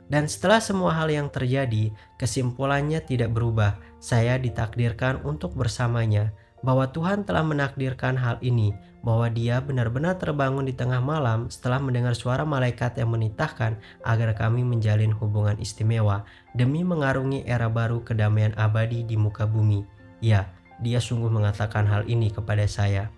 Dan setelah semua hal yang terjadi, kesimpulannya tidak berubah. Saya ditakdirkan untuk bersamanya, bahwa Tuhan telah menakdirkan hal ini, bahwa dia benar-benar terbangun di tengah malam setelah mendengar suara malaikat yang menitahkan agar kami menjalin hubungan istimewa demi mengarungi era baru kedamaian abadi di muka bumi. Ya, dia sungguh mengatakan hal ini kepada saya.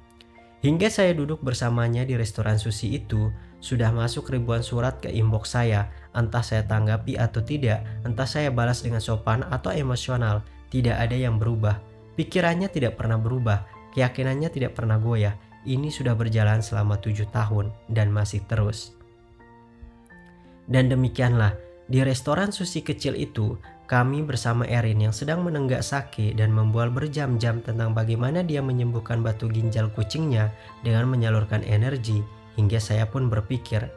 Hingga saya duduk bersamanya di restoran sushi itu, sudah masuk ribuan surat ke inbox saya. Entah saya tanggapi atau tidak, entah saya balas dengan sopan atau emosional, tidak ada yang berubah. Pikirannya tidak pernah berubah, keyakinannya tidak pernah goyah. Ini sudah berjalan selama 7 tahun dan masih terus. Dan demikianlah, di restoran sushi kecil itu, kami bersama Erin yang sedang menenggak sake dan membual berjam-jam tentang bagaimana dia menyembuhkan batu ginjal kucingnya dengan menyalurkan energi, hingga saya pun berpikir,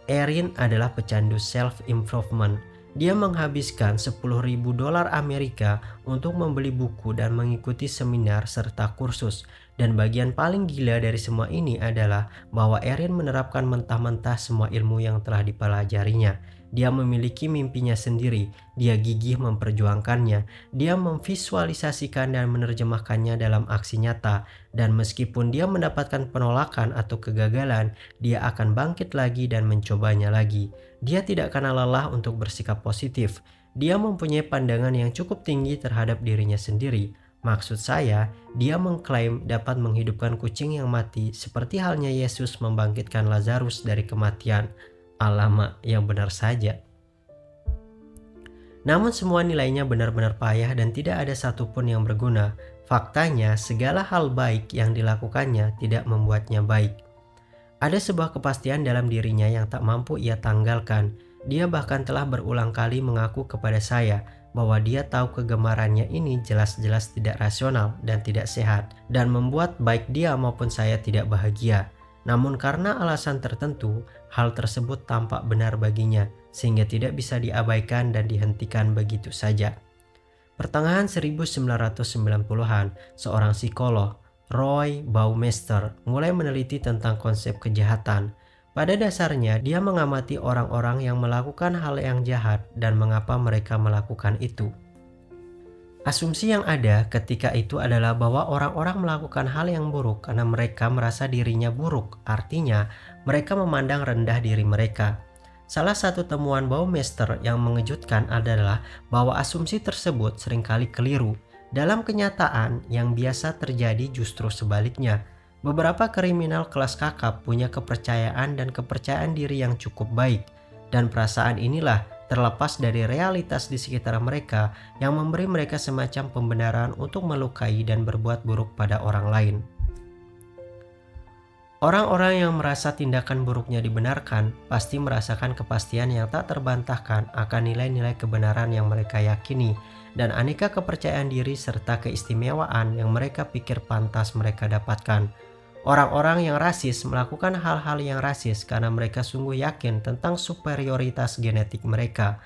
Erin adalah pecandu self-improvement. Dia menghabiskan $10.000 Amerika untuk membeli buku dan mengikuti seminar serta kursus. Dan bagian paling gila dari semua ini adalah bahwa Erin menerapkan mentah-mentah semua ilmu yang telah dipelajarinya. Dia memiliki mimpinya sendiri, dia gigih memperjuangkannya, dia memvisualisasikan dan menerjemahkannya dalam aksi nyata. Dan meskipun dia mendapatkan penolakan atau kegagalan, dia akan bangkit lagi dan mencobanya lagi. Dia tidak akan lelah untuk bersikap positif. Dia mempunyai pandangan yang cukup tinggi terhadap dirinya sendiri. Maksud saya, dia mengklaim dapat menghidupkan kucing yang mati seperti halnya Yesus membangkitkan Lazarus dari kematian. Alamak, yang benar saja. Namun semua nilainya benar-benar payah dan tidak ada satupun yang berguna. Faktanya, segala hal baik yang dilakukannya tidak membuatnya baik. Ada sebuah kepastian dalam dirinya yang tak mampu ia tanggalkan. Dia bahkan telah berulang kali mengaku kepada saya bahwa dia tahu kegemarannya ini jelas-jelas tidak rasional dan tidak sehat dan membuat baik dia maupun saya tidak bahagia. Namun karena alasan tertentu, hal tersebut tampak benar baginya sehingga tidak bisa diabaikan dan dihentikan begitu saja. Pertengahan 1990-an, seorang psikolog, Roy Baumeister, mulai meneliti tentang konsep kejahatan. Pada dasarnya, dia mengamati orang-orang yang melakukan hal yang jahat dan mengapa mereka melakukan itu. Asumsi yang ada ketika itu adalah bahwa orang-orang melakukan hal yang buruk karena mereka merasa dirinya buruk. Artinya, mereka memandang rendah diri mereka. Salah satu temuan Baumeister yang mengejutkan adalah bahwa asumsi tersebut seringkali keliru. Dalam kenyataan, yang biasa terjadi justru sebaliknya. Beberapa kriminal kelas kakap punya kepercayaan dan kepercayaan diri yang cukup baik, dan perasaan inilah terlepas dari realitas di sekitar mereka yang memberi mereka semacam pembenaran untuk melukai dan berbuat buruk pada orang lain. Orang-orang yang merasa tindakan buruknya dibenarkan pasti merasakan kepastian yang tak terbantahkan akan nilai-nilai kebenaran yang mereka yakini dan aneka kepercayaan diri serta keistimewaan yang mereka pikir pantas mereka dapatkan. Orang-orang yang rasis melakukan hal-hal yang rasis karena mereka sungguh yakin tentang superioritas genetik mereka.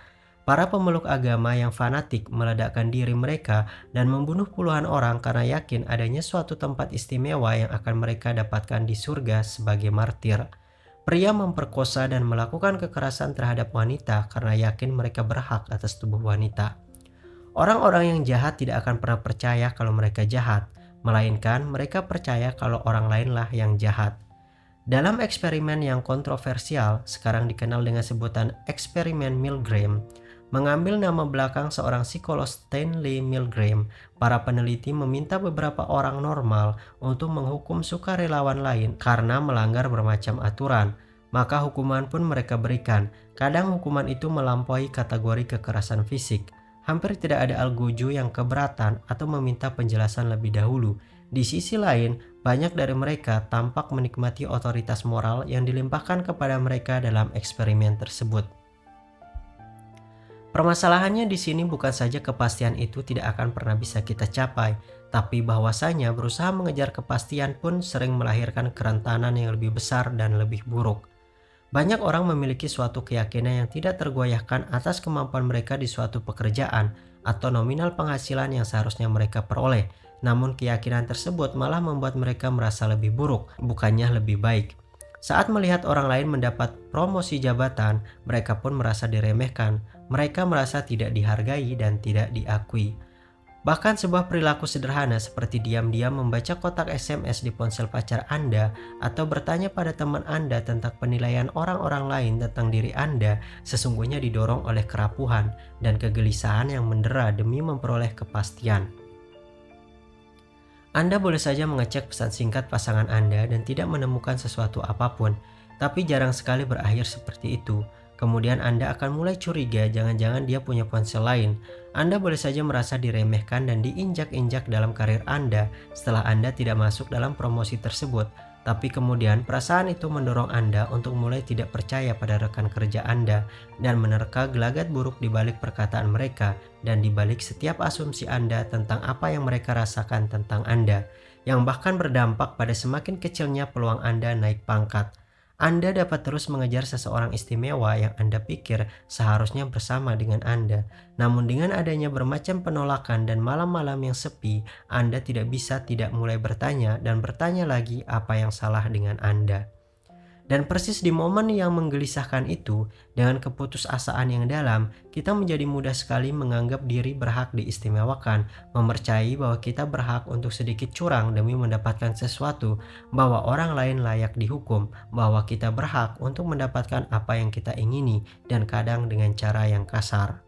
Para pemeluk agama yang fanatik meledakkan diri mereka dan membunuh puluhan orang karena yakin adanya suatu tempat istimewa yang akan mereka dapatkan di surga sebagai martir. Pria memperkosa dan melakukan kekerasan terhadap wanita karena yakin mereka berhak atas tubuh wanita. Orang-orang yang jahat tidak akan pernah percaya kalau mereka jahat, melainkan mereka percaya kalau orang lainlah yang jahat. Dalam eksperimen yang kontroversial, sekarang dikenal dengan sebutan eksperimen Milgram, mengambil nama belakang seorang psikolog Stanley Milgram, para peneliti meminta beberapa orang normal untuk menghukum sukarelawan lain karena melanggar bermacam aturan. Maka hukuman pun mereka berikan. Kadang hukuman itu melampaui kategori kekerasan fisik. Hampir tidak ada algojo yang keberatan atau meminta penjelasan lebih dahulu. Di sisi lain, banyak dari mereka tampak menikmati otoritas moral yang dilimpahkan kepada mereka dalam eksperimen tersebut. Permasalahannya di sini bukan saja kepastian itu tidak akan pernah bisa kita capai, tapi bahwasanya berusaha mengejar kepastian pun sering melahirkan kerentanan yang lebih besar dan lebih buruk. Banyak orang memiliki suatu keyakinan yang tidak tergoyahkan atas kemampuan mereka di suatu pekerjaan atau nominal penghasilan yang seharusnya mereka peroleh. Namun keyakinan tersebut malah membuat mereka merasa lebih buruk, bukannya lebih baik. Saat melihat orang lain mendapat promosi jabatan, mereka pun merasa diremehkan. Mereka merasa tidak dihargai dan tidak diakui. Bahkan sebuah perilaku sederhana seperti diam-diam membaca kotak SMS di ponsel pacar Anda atau bertanya pada teman Anda tentang penilaian orang-orang lain tentang diri Anda sesungguhnya didorong oleh kerapuhan dan kegelisahan yang mendera demi memperoleh kepastian. Anda boleh saja mengecek pesan singkat pasangan Anda dan tidak menemukan sesuatu apapun, tapi jarang sekali berakhir seperti itu. Kemudian Anda akan mulai curiga jangan-jangan dia punya ponsel lain. Anda boleh saja merasa diremehkan dan diinjak-injak dalam karir Anda setelah Anda tidak masuk dalam promosi tersebut. Tapi kemudian perasaan itu mendorong Anda untuk mulai tidak percaya pada rekan kerja Anda dan menerka gelagat buruk di balik perkataan mereka dan di balik setiap asumsi Anda tentang apa yang mereka rasakan tentang Anda, yang bahkan berdampak pada semakin kecilnya peluang Anda naik pangkat. Anda dapat terus mengejar seseorang istimewa yang Anda pikir seharusnya bersama dengan Anda. Namun dengan adanya bermacam penolakan dan malam-malam yang sepi, Anda tidak bisa tidak mulai bertanya dan bertanya lagi apa yang salah dengan Anda. Dan persis di momen yang menggelisahkan itu, dengan keputusasaan yang dalam, kita menjadi mudah sekali menganggap diri berhak diistimewakan, mempercayai bahwa kita berhak untuk sedikit curang demi mendapatkan sesuatu, bahwa orang lain layak dihukum, bahwa kita berhak untuk mendapatkan apa yang kita ingini, dan kadang dengan cara yang kasar.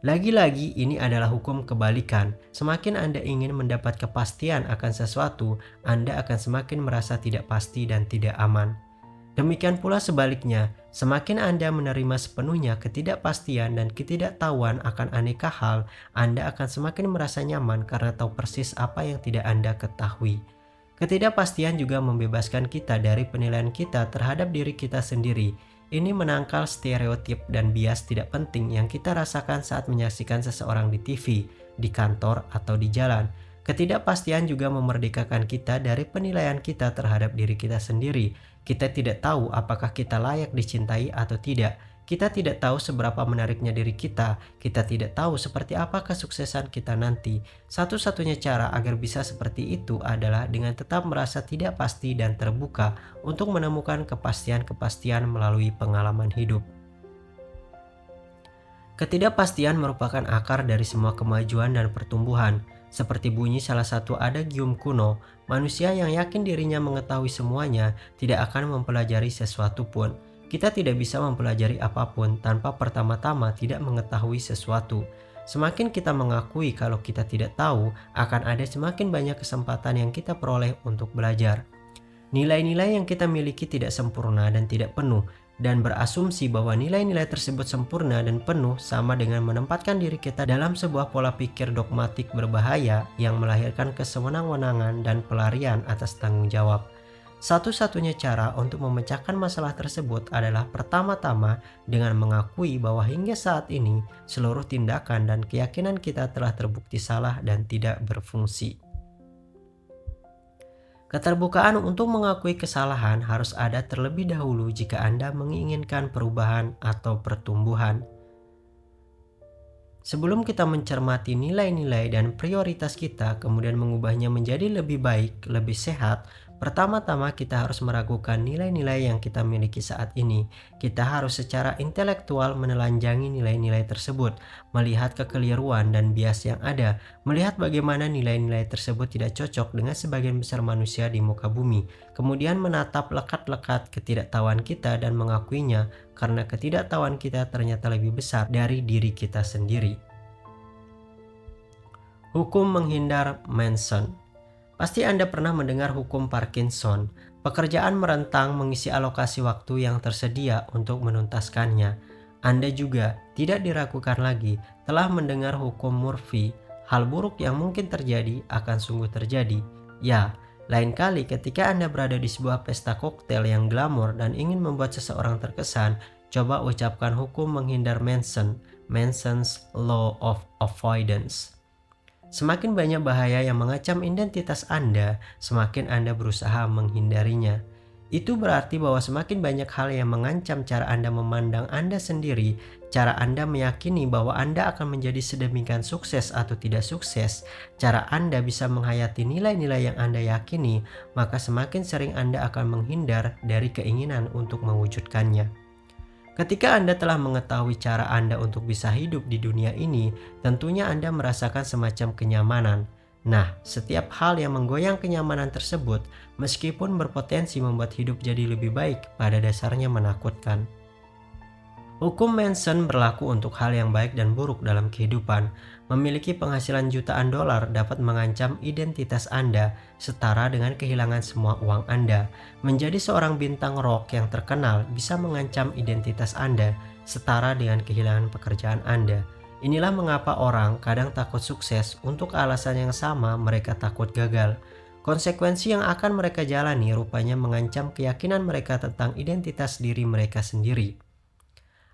Lagi-lagi ini adalah hukum kebalikan. Semakin Anda ingin mendapat kepastian akan sesuatu, Anda akan semakin merasa tidak pasti dan tidak aman. Demikian pula sebaliknya, semakin Anda menerima sepenuhnya ketidakpastian dan ketidaktahuan akan aneka hal, Anda akan semakin merasa nyaman karena tahu persis apa yang tidak Anda ketahui. Ketidakpastian juga membebaskan kita dari penilaian kita terhadap diri kita sendiri. Ini menangkal stereotip dan bias tidak penting yang kita rasakan saat menyaksikan seseorang di TV, di kantor, atau di jalan. Ketidakpastian juga memerdekakan kita dari penilaian kita terhadap diri kita sendiri. Kita tidak tahu apakah kita layak dicintai atau tidak. Kita tidak tahu seberapa menariknya diri kita. Kita tidak tahu seperti apa kesuksesan kita nanti. Satu-satunya cara agar bisa seperti itu adalah dengan tetap merasa tidak pasti dan terbuka untuk menemukan kepastian-kepastian melalui pengalaman hidup. Ketidakpastian merupakan akar dari semua kemajuan dan pertumbuhan. Seperti bunyi salah satu adagium kuno, manusia yang yakin dirinya mengetahui semuanya tidak akan mempelajari sesuatu pun. Kita tidak bisa mempelajari apapun tanpa pertama-tama tidak mengetahui sesuatu. Semakin kita mengakui kalau kita tidak tahu, akan ada semakin banyak kesempatan yang kita peroleh untuk belajar. Nilai-nilai yang kita miliki tidak sempurna dan tidak penuh, dan berasumsi bahwa nilai-nilai tersebut sempurna dan penuh sama dengan menempatkan diri kita dalam sebuah pola pikir dogmatik berbahaya yang melahirkan kesewenang-wenangan dan pelarian atas tanggung jawab. Satu-satunya cara untuk memecahkan masalah tersebut adalah pertama-tama dengan mengakui bahwa hingga saat ini seluruh tindakan dan keyakinan kita telah terbukti salah dan tidak berfungsi. Keterbukaan untuk mengakui kesalahan harus ada terlebih dahulu jika Anda menginginkan perubahan atau pertumbuhan. Sebelum kita mencermati nilai-nilai dan prioritas kita, kemudian mengubahnya menjadi lebih baik, lebih sehat, pertama-tama kita harus meragukan nilai-nilai yang kita miliki saat ini. Kita harus secara intelektual menelanjangi nilai-nilai tersebut, melihat kekeliruan dan bias yang ada, melihat bagaimana nilai-nilai tersebut tidak cocok dengan sebagian besar manusia di muka bumi, kemudian menatap lekat-lekat ketidaktahuan kita dan mengakuinya, karena ketidaktahuan kita ternyata lebih besar dari diri kita sendiri. Hukum menghindar Manson. Pasti Anda pernah mendengar hukum Parkinson. Pekerjaan merentang mengisi alokasi waktu yang tersedia untuk menuntaskannya. Anda juga tidak diragukan lagi telah mendengar hukum Murphy. Hal buruk yang mungkin terjadi akan sungguh terjadi. Ya, lain kali ketika Anda berada di sebuah pesta koktail yang glamor dan ingin membuat seseorang terkesan, coba ucapkan hukum menghindar Manson, Manson's Law of Avoidance. Semakin banyak bahaya yang mengancam identitas Anda, semakin Anda berusaha menghindarinya. Itu berarti bahwa semakin banyak hal yang mengancam cara Anda memandang Anda sendiri, cara Anda meyakini bahwa Anda akan menjadi sedemikian sukses atau tidak sukses, cara Anda bisa menghayati nilai-nilai yang Anda yakini, maka semakin sering Anda akan menghindar dari keinginan untuk mewujudkannya. Ketika Anda telah mengetahui cara Anda untuk bisa hidup di dunia ini, tentunya Anda merasakan semacam kenyamanan. Nah, setiap hal yang menggoyang kenyamanan tersebut, meskipun berpotensi membuat hidup jadi lebih baik, pada dasarnya menakutkan. Hukum Manson berlaku untuk hal yang baik dan buruk dalam kehidupan. Memiliki penghasilan jutaan dolar dapat mengancam identitas Anda, setara dengan kehilangan semua uang Anda. Menjadi seorang bintang rock yang terkenal bisa mengancam identitas Anda, setara dengan kehilangan pekerjaan Anda. Inilah mengapa orang kadang takut sukses. Untuk alasan yang sama, mereka takut gagal. Konsekuensi yang akan mereka jalani rupanya mengancam keyakinan mereka tentang identitas diri mereka sendiri.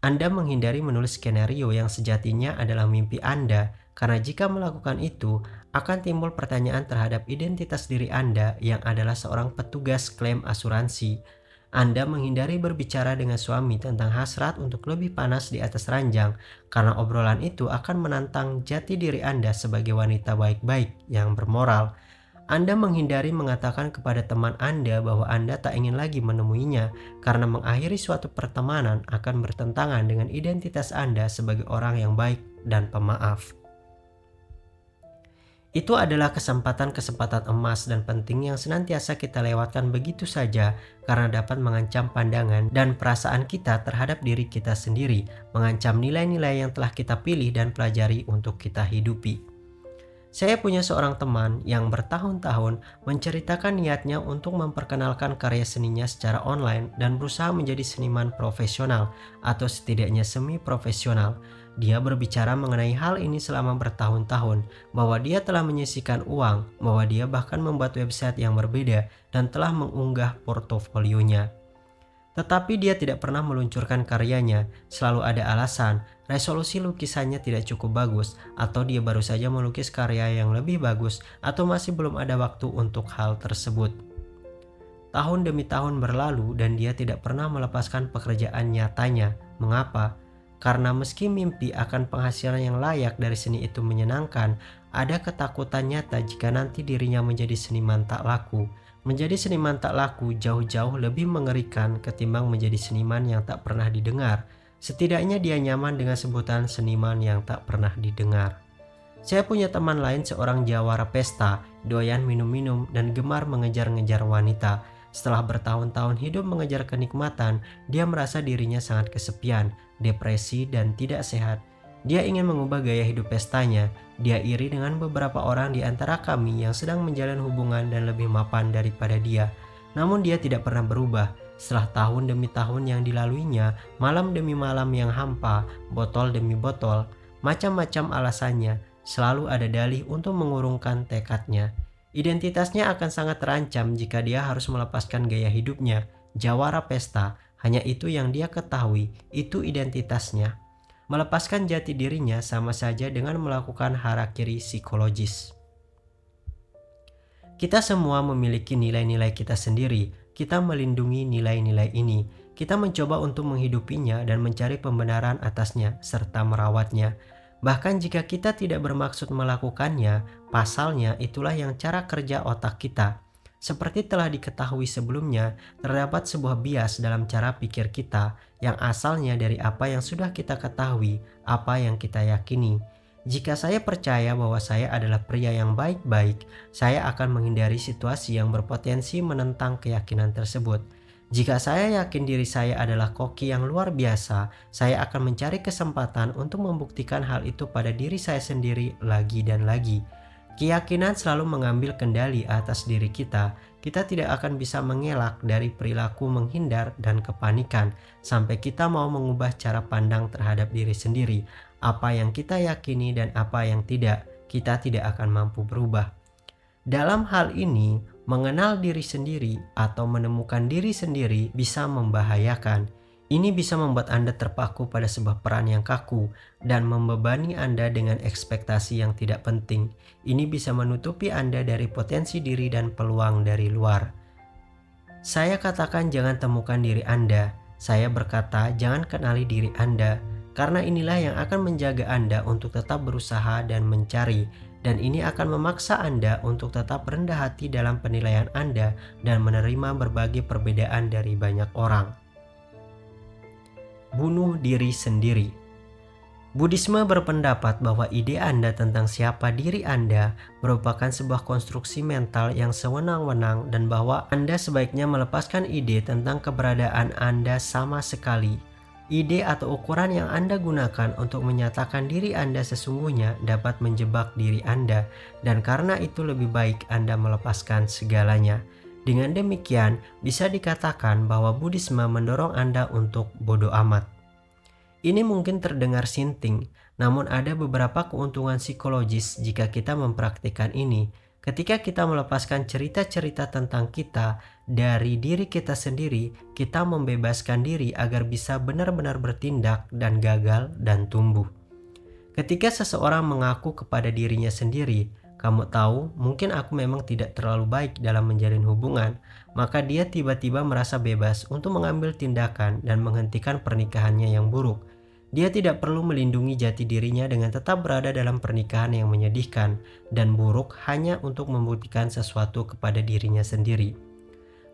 Anda menghindari menulis skenario yang sejatinya adalah mimpi Anda, karena jika melakukan itu, akan timbul pertanyaan terhadap identitas diri Anda yang adalah seorang petugas klaim asuransi. Anda menghindari berbicara dengan suami tentang hasrat untuk lebih panas di atas ranjang, karena obrolan itu akan menantang jati diri Anda sebagai wanita baik-baik yang bermoral. Anda menghindari mengatakan kepada teman Anda bahwa Anda tak ingin lagi menemuinya, karena mengakhiri suatu pertemanan akan bertentangan dengan identitas Anda sebagai orang yang baik dan pemaaf. Itu adalah kesempatan-kesempatan emas dan penting yang senantiasa kita lewatkan begitu saja karena dapat mengancam pandangan dan perasaan kita terhadap diri kita sendiri, mengancam nilai-nilai yang telah kita pilih dan pelajari untuk kita hidupi. Saya punya seorang teman yang bertahun-tahun menceritakan niatnya untuk memperkenalkan karya seninya secara online dan berusaha menjadi seniman profesional atau setidaknya semi-profesional. Dia berbicara mengenai hal ini selama bertahun-tahun, bahwa dia telah menyisihkan uang, bahwa dia bahkan membuat website yang berbeda dan telah mengunggah portofolionya. Tetapi dia tidak pernah meluncurkan karyanya, selalu ada alasan, resolusi lukisannya tidak cukup bagus, atau dia baru saja melukis karya yang lebih bagus, atau masih belum ada waktu untuk hal tersebut. Tahun demi tahun berlalu dan dia tidak pernah melepaskan pekerjaan nyatanya. Mengapa? Karena meski mimpi akan penghasilan yang layak dari seni itu menyenangkan, ada ketakutan nyata jika nanti dirinya menjadi seniman tak laku. Menjadi seniman tak laku jauh-jauh lebih mengerikan ketimbang menjadi seniman yang tak pernah didengar. Setidaknya dia nyaman dengan sebutan seniman yang tak pernah didengar. Saya punya teman lain seorang jawara pesta, doyan minum-minum dan gemar mengejar-ngejar wanita. Setelah bertahun-tahun hidup mengejar kenikmatan, dia merasa dirinya sangat kesepian, depresi, dan tidak sehat. Dia ingin mengubah gaya hidup pestanya. Dia iri dengan beberapa orang di antara kami yang sedang menjalin hubungan dan lebih mapan daripada dia. Namun dia tidak pernah berubah. Setelah tahun demi tahun yang dilaluinya, malam demi malam yang hampa, botol demi botol, macam-macam alasannya, selalu ada dalih untuk mengurungkan tekadnya. Identitasnya akan sangat terancam jika dia harus melepaskan gaya hidupnya. Jawara pesta, hanya itu yang dia ketahui, itu identitasnya. Melepaskan jati dirinya sama saja dengan melakukan harakiri psikologis. Kita semua memiliki nilai-nilai kita sendiri. Kita melindungi nilai-nilai ini. Kita mencoba untuk menghidupinya dan mencari pembenaran atasnya serta merawatnya. Bahkan jika kita tidak bermaksud melakukannya, pasalnya itulah yang cara kerja otak kita. Seperti telah diketahui sebelumnya, terdapat sebuah bias dalam cara pikir kita yang asalnya dari apa yang sudah kita ketahui, apa yang kita yakini. Jika saya percaya bahwa saya adalah pria yang baik-baik, saya akan menghindari situasi yang berpotensi menentang keyakinan tersebut. Jika saya yakin diri saya adalah koki yang luar biasa, saya akan mencari kesempatan untuk membuktikan hal itu pada diri saya sendiri lagi dan lagi. Keyakinan selalu mengambil kendali atas diri kita. Kita tidak akan bisa mengelak dari perilaku menghindar dan kepanikan sampai kita mau mengubah cara pandang terhadap diri sendiri. Apa yang kita yakini dan apa yang tidak, kita tidak akan mampu berubah. Dalam hal ini, mengenal diri sendiri atau menemukan diri sendiri bisa membahayakan. Ini bisa membuat Anda terpaku pada sebuah peran yang kaku dan membebani Anda dengan ekspektasi yang tidak penting. Ini bisa menutupi Anda dari potensi diri dan peluang dari luar. Saya katakan jangan temukan diri Anda. Saya berkata jangan kenali diri Anda. Karena inilah yang akan menjaga Anda untuk tetap berusaha dan mencari. Dan ini akan memaksa Anda untuk tetap rendah hati dalam penilaian Anda dan menerima berbagai perbedaan dari banyak orang. Bunuh diri sendiri. Buddhisme berpendapat bahwa ide Anda tentang siapa diri Anda merupakan sebuah konstruksi mental yang sewenang-wenang dan bahwa Anda sebaiknya melepaskan ide tentang keberadaan Anda sama sekali. Ide atau ukuran yang Anda gunakan untuk menyatakan diri Anda sesungguhnya dapat menjebak diri Anda, dan karena itu lebih baik Anda melepaskan segalanya. Dengan demikian, bisa dikatakan bahwa Buddhisme mendorong Anda untuk bodoh amat. Ini mungkin terdengar sinting, namun ada beberapa keuntungan psikologis jika kita mempraktikkan ini. Ketika kita melepaskan cerita-cerita tentang kita dari diri kita sendiri, kita membebaskan diri agar bisa benar-benar bertindak dan gagal dan tumbuh. Ketika seseorang mengaku kepada dirinya sendiri, "Kamu tahu, mungkin aku memang tidak terlalu baik dalam menjalin hubungan," maka dia tiba-tiba merasa bebas untuk mengambil tindakan dan menghentikan pernikahannya yang buruk. Dia tidak perlu melindungi jati dirinya dengan tetap berada dalam pernikahan yang menyedihkan dan buruk hanya untuk membuktikan sesuatu kepada dirinya sendiri.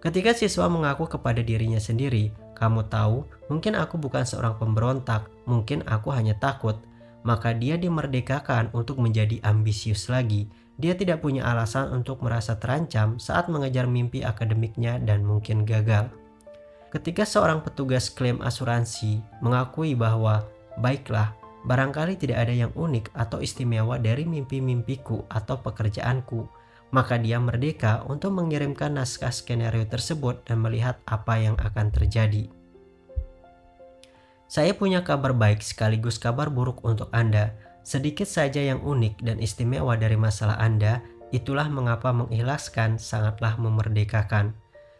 Ketika siswa mengaku kepada dirinya sendiri, "Kamu tahu, mungkin aku bukan seorang pemberontak, mungkin aku hanya takut," maka dia dimerdekakan untuk menjadi ambisius lagi. Dia tidak punya alasan untuk merasa terancam saat mengejar mimpi akademiknya dan mungkin gagal. Ketika seorang petugas klaim asuransi mengakui bahwa, "Baiklah, barangkali tidak ada yang unik atau istimewa dari mimpi-mimpiku atau pekerjaanku," maka dia merdeka untuk mengirimkan naskah skenario tersebut dan melihat apa yang akan terjadi. Saya punya kabar baik sekaligus kabar buruk untuk Anda. Sedikit saja yang unik dan istimewa dari masalah Anda, itulah mengapa mengikhlaskan sangatlah memerdekakan.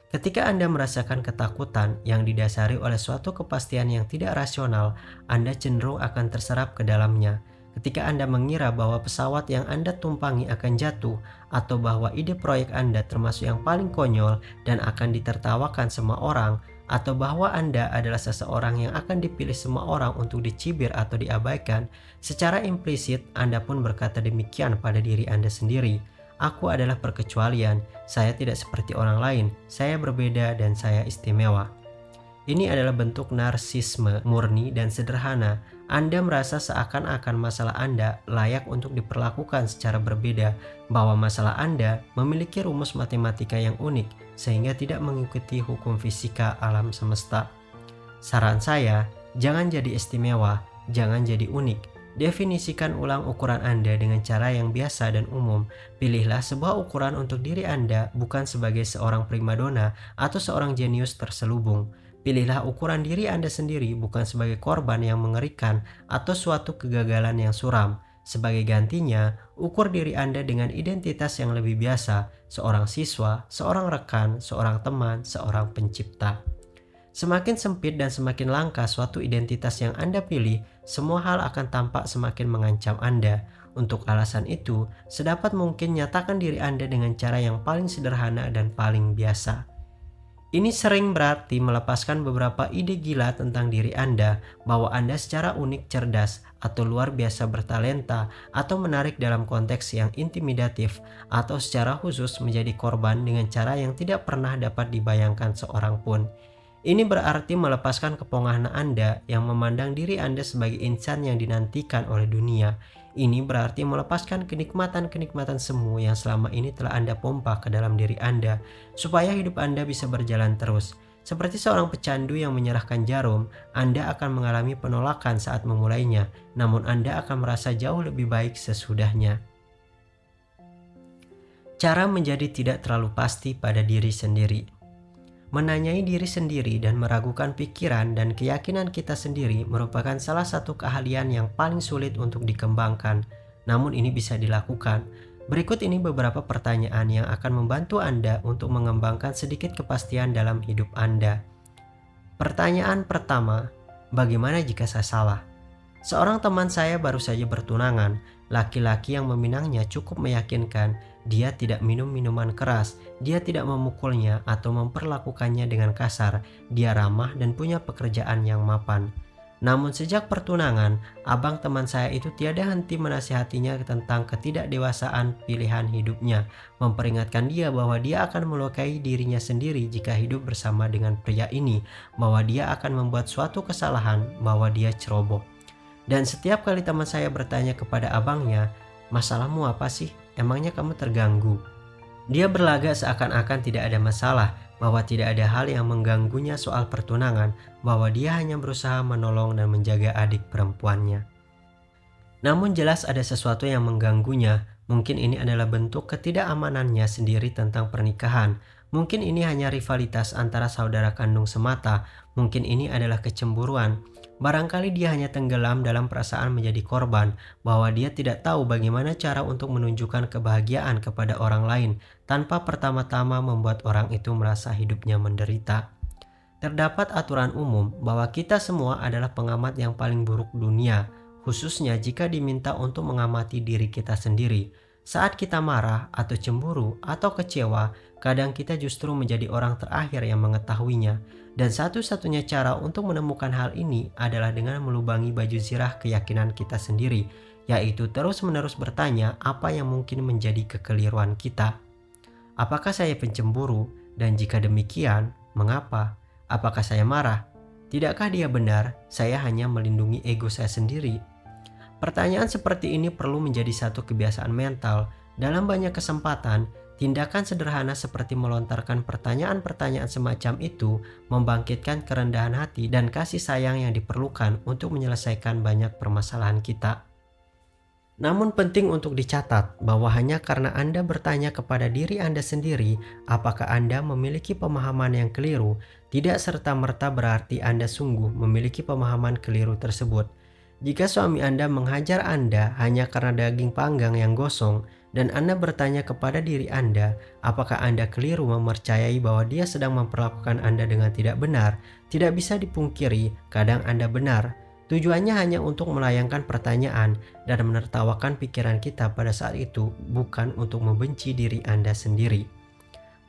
Ketika Anda merasakan ketakutan yang didasari oleh suatu kepastian yang tidak rasional, Anda cenderung akan terserap ke dalamnya. Ketika Anda mengira bahwa pesawat yang Anda tumpangi akan jatuh, atau bahwa ide proyek Anda termasuk yang paling konyol dan akan ditertawakan semua orang, atau bahwa Anda adalah seseorang yang akan dipilih semua orang untuk dicibir atau diabaikan, secara implisit Anda pun berkata demikian pada diri Anda sendiri. "Aku adalah perkecualian, saya tidak seperti orang lain, saya berbeda dan saya istimewa." Ini adalah bentuk narsisme murni dan sederhana. Anda merasa seakan-akan masalah Anda layak untuk diperlakukan secara berbeda, bahwa masalah Anda memiliki rumus matematika yang unik sehingga tidak mengikuti hukum fisika alam semesta. Saran saya, jangan jadi istimewa, jangan jadi unik. Definisikan ulang ukuran Anda dengan cara yang biasa dan umum. Pilihlah sebuah ukuran untuk diri Anda, bukan sebagai seorang primadona atau seorang jenius terselubung. Pilihlah ukuran diri Anda sendiri, bukan sebagai korban yang mengerikan atau suatu kegagalan yang suram. Sebagai gantinya, ukur diri Anda dengan identitas yang lebih biasa, seorang siswa, seorang rekan, seorang teman, seorang pencipta. Semakin sempit dan semakin langka suatu identitas yang Anda pilih, semua hal akan tampak semakin mengancam Anda. Untuk alasan itu, sedapat mungkin nyatakan diri Anda dengan cara yang paling sederhana dan paling biasa. Ini sering berarti melepaskan beberapa ide gila tentang diri Anda, bahwa Anda secara unik, cerdas, atau luar biasa bertalenta, atau menarik dalam konteks yang intimidatif, atau secara khusus menjadi korban dengan cara yang tidak pernah dapat dibayangkan seorang pun. Ini berarti melepaskan kepongahan Anda yang memandang diri Anda sebagai insan yang dinantikan oleh dunia. Ini berarti melepaskan kenikmatan-kenikmatan semu yang selama ini telah Anda pompa ke dalam diri Anda, supaya hidup Anda bisa berjalan terus. Seperti seorang pecandu yang menyerahkan jarum, Anda akan mengalami penolakan saat memulainya, namun Anda akan merasa jauh lebih baik sesudahnya. Cara menjadi tidak terlalu pasti pada diri sendiri. Menanyai diri sendiri dan meragukan pikiran dan keyakinan kita sendiri merupakan salah satu keahlian yang paling sulit untuk dikembangkan, namun ini bisa dilakukan. Berikut ini beberapa pertanyaan yang akan membantu Anda untuk mengembangkan sedikit kepastian dalam hidup Anda. Pertanyaan pertama, bagaimana jika saya salah? Seorang teman saya baru saja bertunangan. Laki-laki yang meminangnya cukup meyakinkan. Dia tidak minum minuman keras, dia tidak memukulnya atau memperlakukannya dengan kasar. Dia ramah dan punya pekerjaan yang mapan. Namun sejak pertunangan, abang teman saya itu tiada henti menasihatinya tentang ketidakdewasaan pilihan hidupnya, memperingatkan dia bahwa dia akan melukai dirinya sendiri jika hidup bersama dengan pria ini, bahwa dia akan membuat suatu kesalahan, bahwa dia ceroboh. Dan setiap kali teman saya bertanya kepada abangnya, "Masalahmu apa sih? Emangnya kamu terganggu?" Dia berlagak seakan-akan tidak ada masalah, bahwa tidak ada hal yang mengganggunya soal pertunangan, bahwa dia hanya berusaha menolong dan menjaga adik perempuannya. Namun jelas ada sesuatu yang mengganggunya. Mungkin ini adalah bentuk ketidakamanannya sendiri tentang pernikahan. Mungkin ini hanya rivalitas antara saudara kandung semata. Mungkin ini adalah kecemburuan. Barangkali dia hanya tenggelam dalam perasaan menjadi korban, bahwa dia tidak tahu bagaimana cara untuk menunjukkan kebahagiaan kepada orang lain tanpa pertama-tama membuat orang itu merasa hidupnya menderita. Terdapat aturan umum bahwa kita semua adalah pengamat yang paling buruk dunia, khususnya jika diminta untuk mengamati diri kita sendiri. Saat kita marah atau cemburu atau kecewa, kadang kita justru menjadi orang terakhir yang mengetahuinya. Dan satu-satunya cara untuk menemukan hal ini adalah dengan melubangi baju zirah keyakinan kita sendiri, yaitu terus-menerus bertanya apa yang mungkin menjadi kekeliruan kita. Apakah saya pencemburu? Dan jika demikian, mengapa? Apakah saya marah? Tidakkah dia benar? Saya hanya melindungi ego saya sendiri. Pertanyaan seperti ini perlu menjadi satu kebiasaan mental. Dalam banyak kesempatan, tindakan sederhana seperti melontarkan pertanyaan-pertanyaan semacam itu membangkitkan kerendahan hati dan kasih sayang yang diperlukan untuk menyelesaikan banyak permasalahan kita. Namun penting untuk dicatat bahwa hanya karena Anda bertanya kepada diri Anda sendiri apakah Anda memiliki pemahaman yang keliru, tidak serta-merta berarti Anda sungguh memiliki pemahaman keliru tersebut. Jika suami Anda menghajar Anda hanya karena daging panggang yang gosong, dan Anda bertanya kepada diri Anda, apakah Anda keliru mempercayai bahwa dia sedang memperlakukan Anda dengan tidak benar, tidak bisa dipungkiri, kadang Anda benar. Tujuannya hanya untuk melayangkan pertanyaan dan menertawakan pikiran kita pada saat itu, bukan untuk membenci diri Anda sendiri.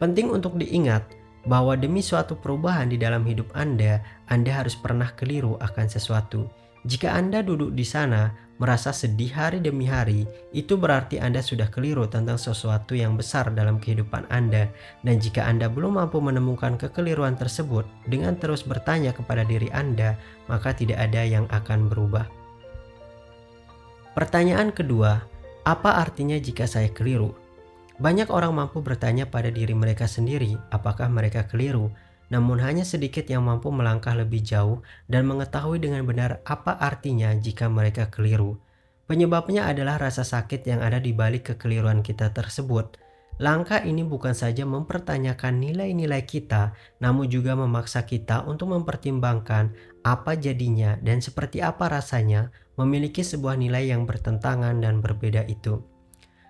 Penting untuk diingat bahwa demi suatu perubahan di dalam hidup Anda harus pernah keliru akan sesuatu. Jika Anda duduk di sana, merasa sedih hari demi hari, itu berarti Anda sudah keliru tentang sesuatu yang besar dalam kehidupan Anda. Dan jika Anda belum mampu menemukan kekeliruan tersebut dengan terus bertanya kepada diri Anda, maka tidak ada yang akan berubah. Pertanyaan kedua, apa artinya jika saya keliru? Banyak orang mampu bertanya pada diri mereka sendiri apakah mereka keliru, namun hanya sedikit yang mampu melangkah lebih jauh dan mengetahui dengan benar apa artinya jika mereka keliru. Penyebabnya adalah rasa sakit yang ada di balik kekeliruan kita tersebut. Langkah ini bukan saja mempertanyakan nilai-nilai kita, namun juga memaksa kita untuk mempertimbangkan apa jadinya dan seperti apa rasanya memiliki sebuah nilai yang bertentangan dan berbeda itu.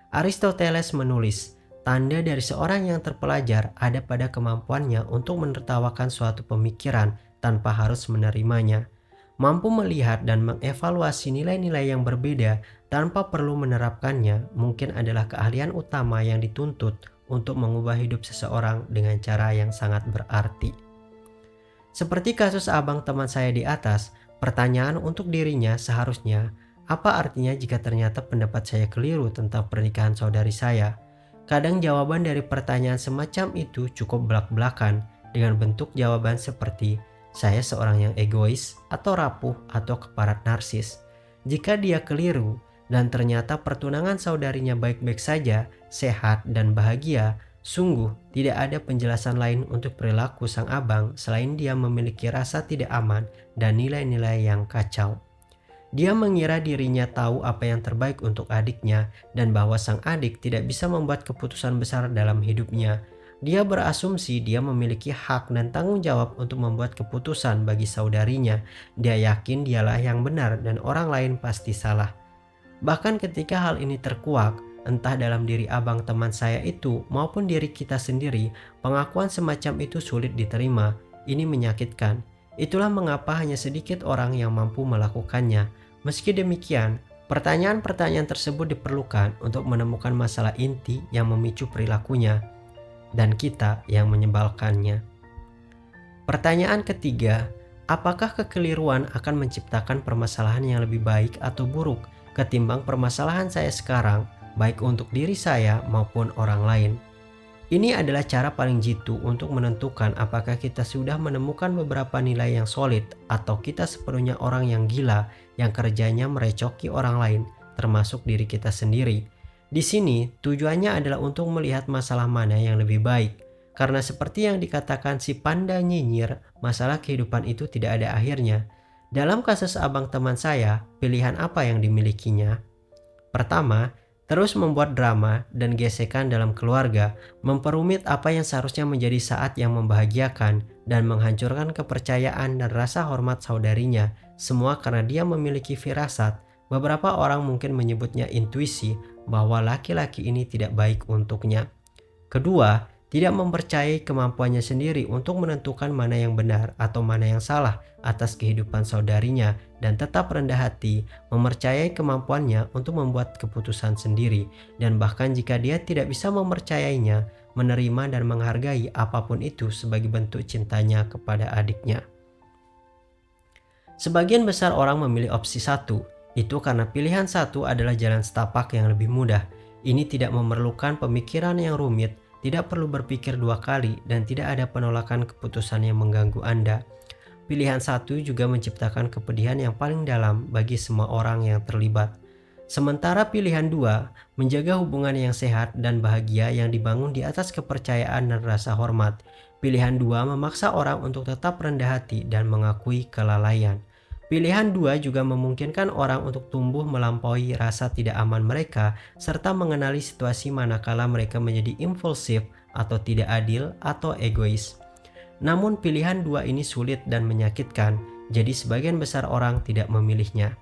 Aristoteles menulis, tanda dari seorang yang terpelajar ada pada kemampuannya untuk menertawakan suatu pemikiran tanpa harus menerimanya. Mampu melihat dan mengevaluasi nilai-nilai yang berbeda tanpa perlu menerapkannya mungkin adalah keahlian utama yang dituntut untuk mengubah hidup seseorang dengan cara yang sangat berarti. Seperti kasus abang teman saya di atas, pertanyaan untuk dirinya seharusnya, apa artinya jika ternyata pendapat saya keliru tentang pernikahan saudari saya? Kadang jawaban dari pertanyaan semacam itu cukup belak-belakan dengan bentuk jawaban seperti saya seorang yang egois atau rapuh atau keparat narsis. Jika dia keliru dan ternyata pertunangan saudarinya baik-baik saja, sehat dan bahagia, sungguh tidak ada penjelasan lain untuk perilaku sang abang selain dia memiliki rasa tidak aman dan nilai-nilai yang kacau. Dia mengira dirinya tahu apa yang terbaik untuk adiknya dan bahwa sang adik tidak bisa membuat keputusan besar dalam hidupnya. Dia berasumsi dia memiliki hak dan tanggung jawab untuk membuat keputusan bagi saudarinya. Dia yakin dialah yang benar dan orang lain pasti salah. Bahkan ketika hal ini terkuak, entah dalam diri abang teman saya itu maupun diri kita sendiri, pengakuan semacam itu sulit diterima. Ini menyakitkan. Itulah mengapa hanya sedikit orang yang mampu melakukannya. Meski demikian, pertanyaan-pertanyaan tersebut diperlukan untuk menemukan masalah inti yang memicu perilakunya, dan kita yang menyebalkannya. Pertanyaan ketiga, apakah kekeliruan akan menciptakan permasalahan yang lebih baik atau buruk ketimbang permasalahan saya sekarang, baik untuk diri saya maupun orang lain? Ini adalah cara paling jitu untuk menentukan apakah kita sudah menemukan beberapa nilai yang solid atau kita sepenuhnya orang yang gila yang kerjanya merecoki orang lain, termasuk diri kita sendiri. Di sini tujuannya adalah untuk melihat masalah mana yang lebih baik. Karena seperti yang dikatakan si panda nyinyir, masalah kehidupan itu tidak ada akhirnya. Dalam kasus abang teman saya, pilihan apa yang dimilikinya? Pertama, terus membuat drama dan gesekan dalam keluarga, memperumit apa yang seharusnya menjadi saat yang membahagiakan dan menghancurkan kepercayaan dan rasa hormat saudarinya, semua karena dia memiliki firasat. Beberapa orang mungkin menyebutnya intuisi bahwa laki-laki ini tidak baik untuknya. Kedua, tidak mempercayai kemampuannya sendiri untuk menentukan mana yang benar atau mana yang salah atas kehidupan saudarinya dan tetap rendah hati mempercayai kemampuannya untuk membuat keputusan sendiri, dan bahkan jika dia tidak bisa mempercayainya, menerima dan menghargai apapun itu sebagai bentuk cintanya kepada adiknya. Sebagian besar orang memilih opsi satu, itu karena pilihan satu adalah jalan setapak yang lebih mudah. Ini tidak memerlukan pemikiran yang rumit, tidak perlu berpikir dua kali, dan tidak ada penolakan keputusan yang mengganggu Anda. Pilihan satu juga menciptakan kepedihan yang paling dalam bagi semua orang yang terlibat. Sementara pilihan dua menjaga hubungan yang sehat dan bahagia yang dibangun di atas kepercayaan dan rasa hormat. Pilihan dua memaksa orang untuk tetap rendah hati dan mengakui kelalaian. Pilihan dua juga memungkinkan orang untuk tumbuh melampaui rasa tidak aman mereka serta mengenali situasi manakala mereka menjadi impulsif atau tidak adil atau egois. Namun pilihan dua ini sulit dan menyakitkan, jadi sebagian besar orang tidak memilihnya.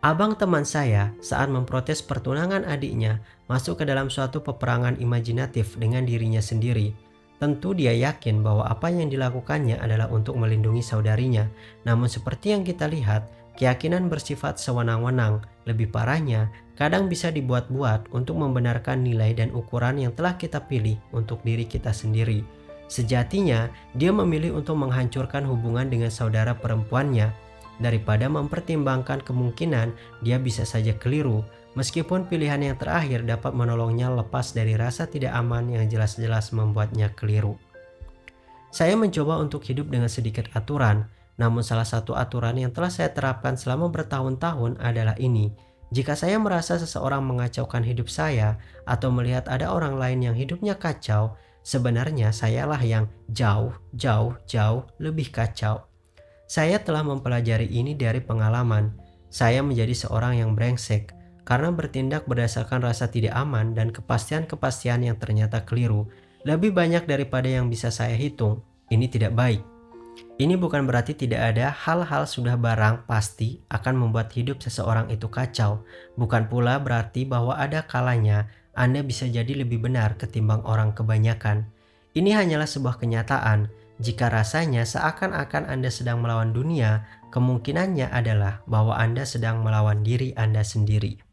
Abang teman saya saat memprotes pertunangan adiknya masuk ke dalam suatu peperangan imajinatif dengan dirinya sendiri. Tentu dia yakin bahwa apa yang dilakukannya adalah untuk melindungi saudarinya. Namun seperti yang kita lihat, keyakinan bersifat sewenang-wenang. Lebih parahnya, kadang bisa dibuat-buat untuk membenarkan nilai dan ukuran yang telah kita pilih untuk diri kita sendiri. Sejatinya, dia memilih untuk menghancurkan hubungan dengan saudara perempuannya. daripada mempertimbangkan kemungkinan dia bisa saja keliru, meskipun pilihan yang terakhir dapat menolongnya lepas dari rasa tidak aman yang jelas-jelas membuatnya keliru. Saya mencoba untuk hidup dengan sedikit aturan, namun salah satu aturan yang telah saya terapkan selama bertahun-tahun adalah ini. Jika saya merasa seseorang mengacaukan hidup saya atau melihat ada orang lain yang hidupnya kacau, sebenarnya sayalah yang jauh lebih kacau. Saya telah mempelajari ini dari pengalaman. Saya menjadi seorang yang brengsek karena bertindak berdasarkan rasa tidak aman dan kepastian-kepastian yang ternyata keliru. Lebih banyak daripada yang bisa saya hitung. Ini tidak baik. Ini bukan berarti tidak ada hal-hal sudah barang pasti akan membuat hidup seseorang itu kacau. Bukan pula berarti bahwa ada kalanya Anda bisa jadi lebih benar ketimbang orang kebanyakan. Ini hanyalah sebuah kenyataan. Jika rasanya seakan-akan Anda sedang melawan dunia, kemungkinannya adalah bahwa Anda sedang melawan diri Anda sendiri.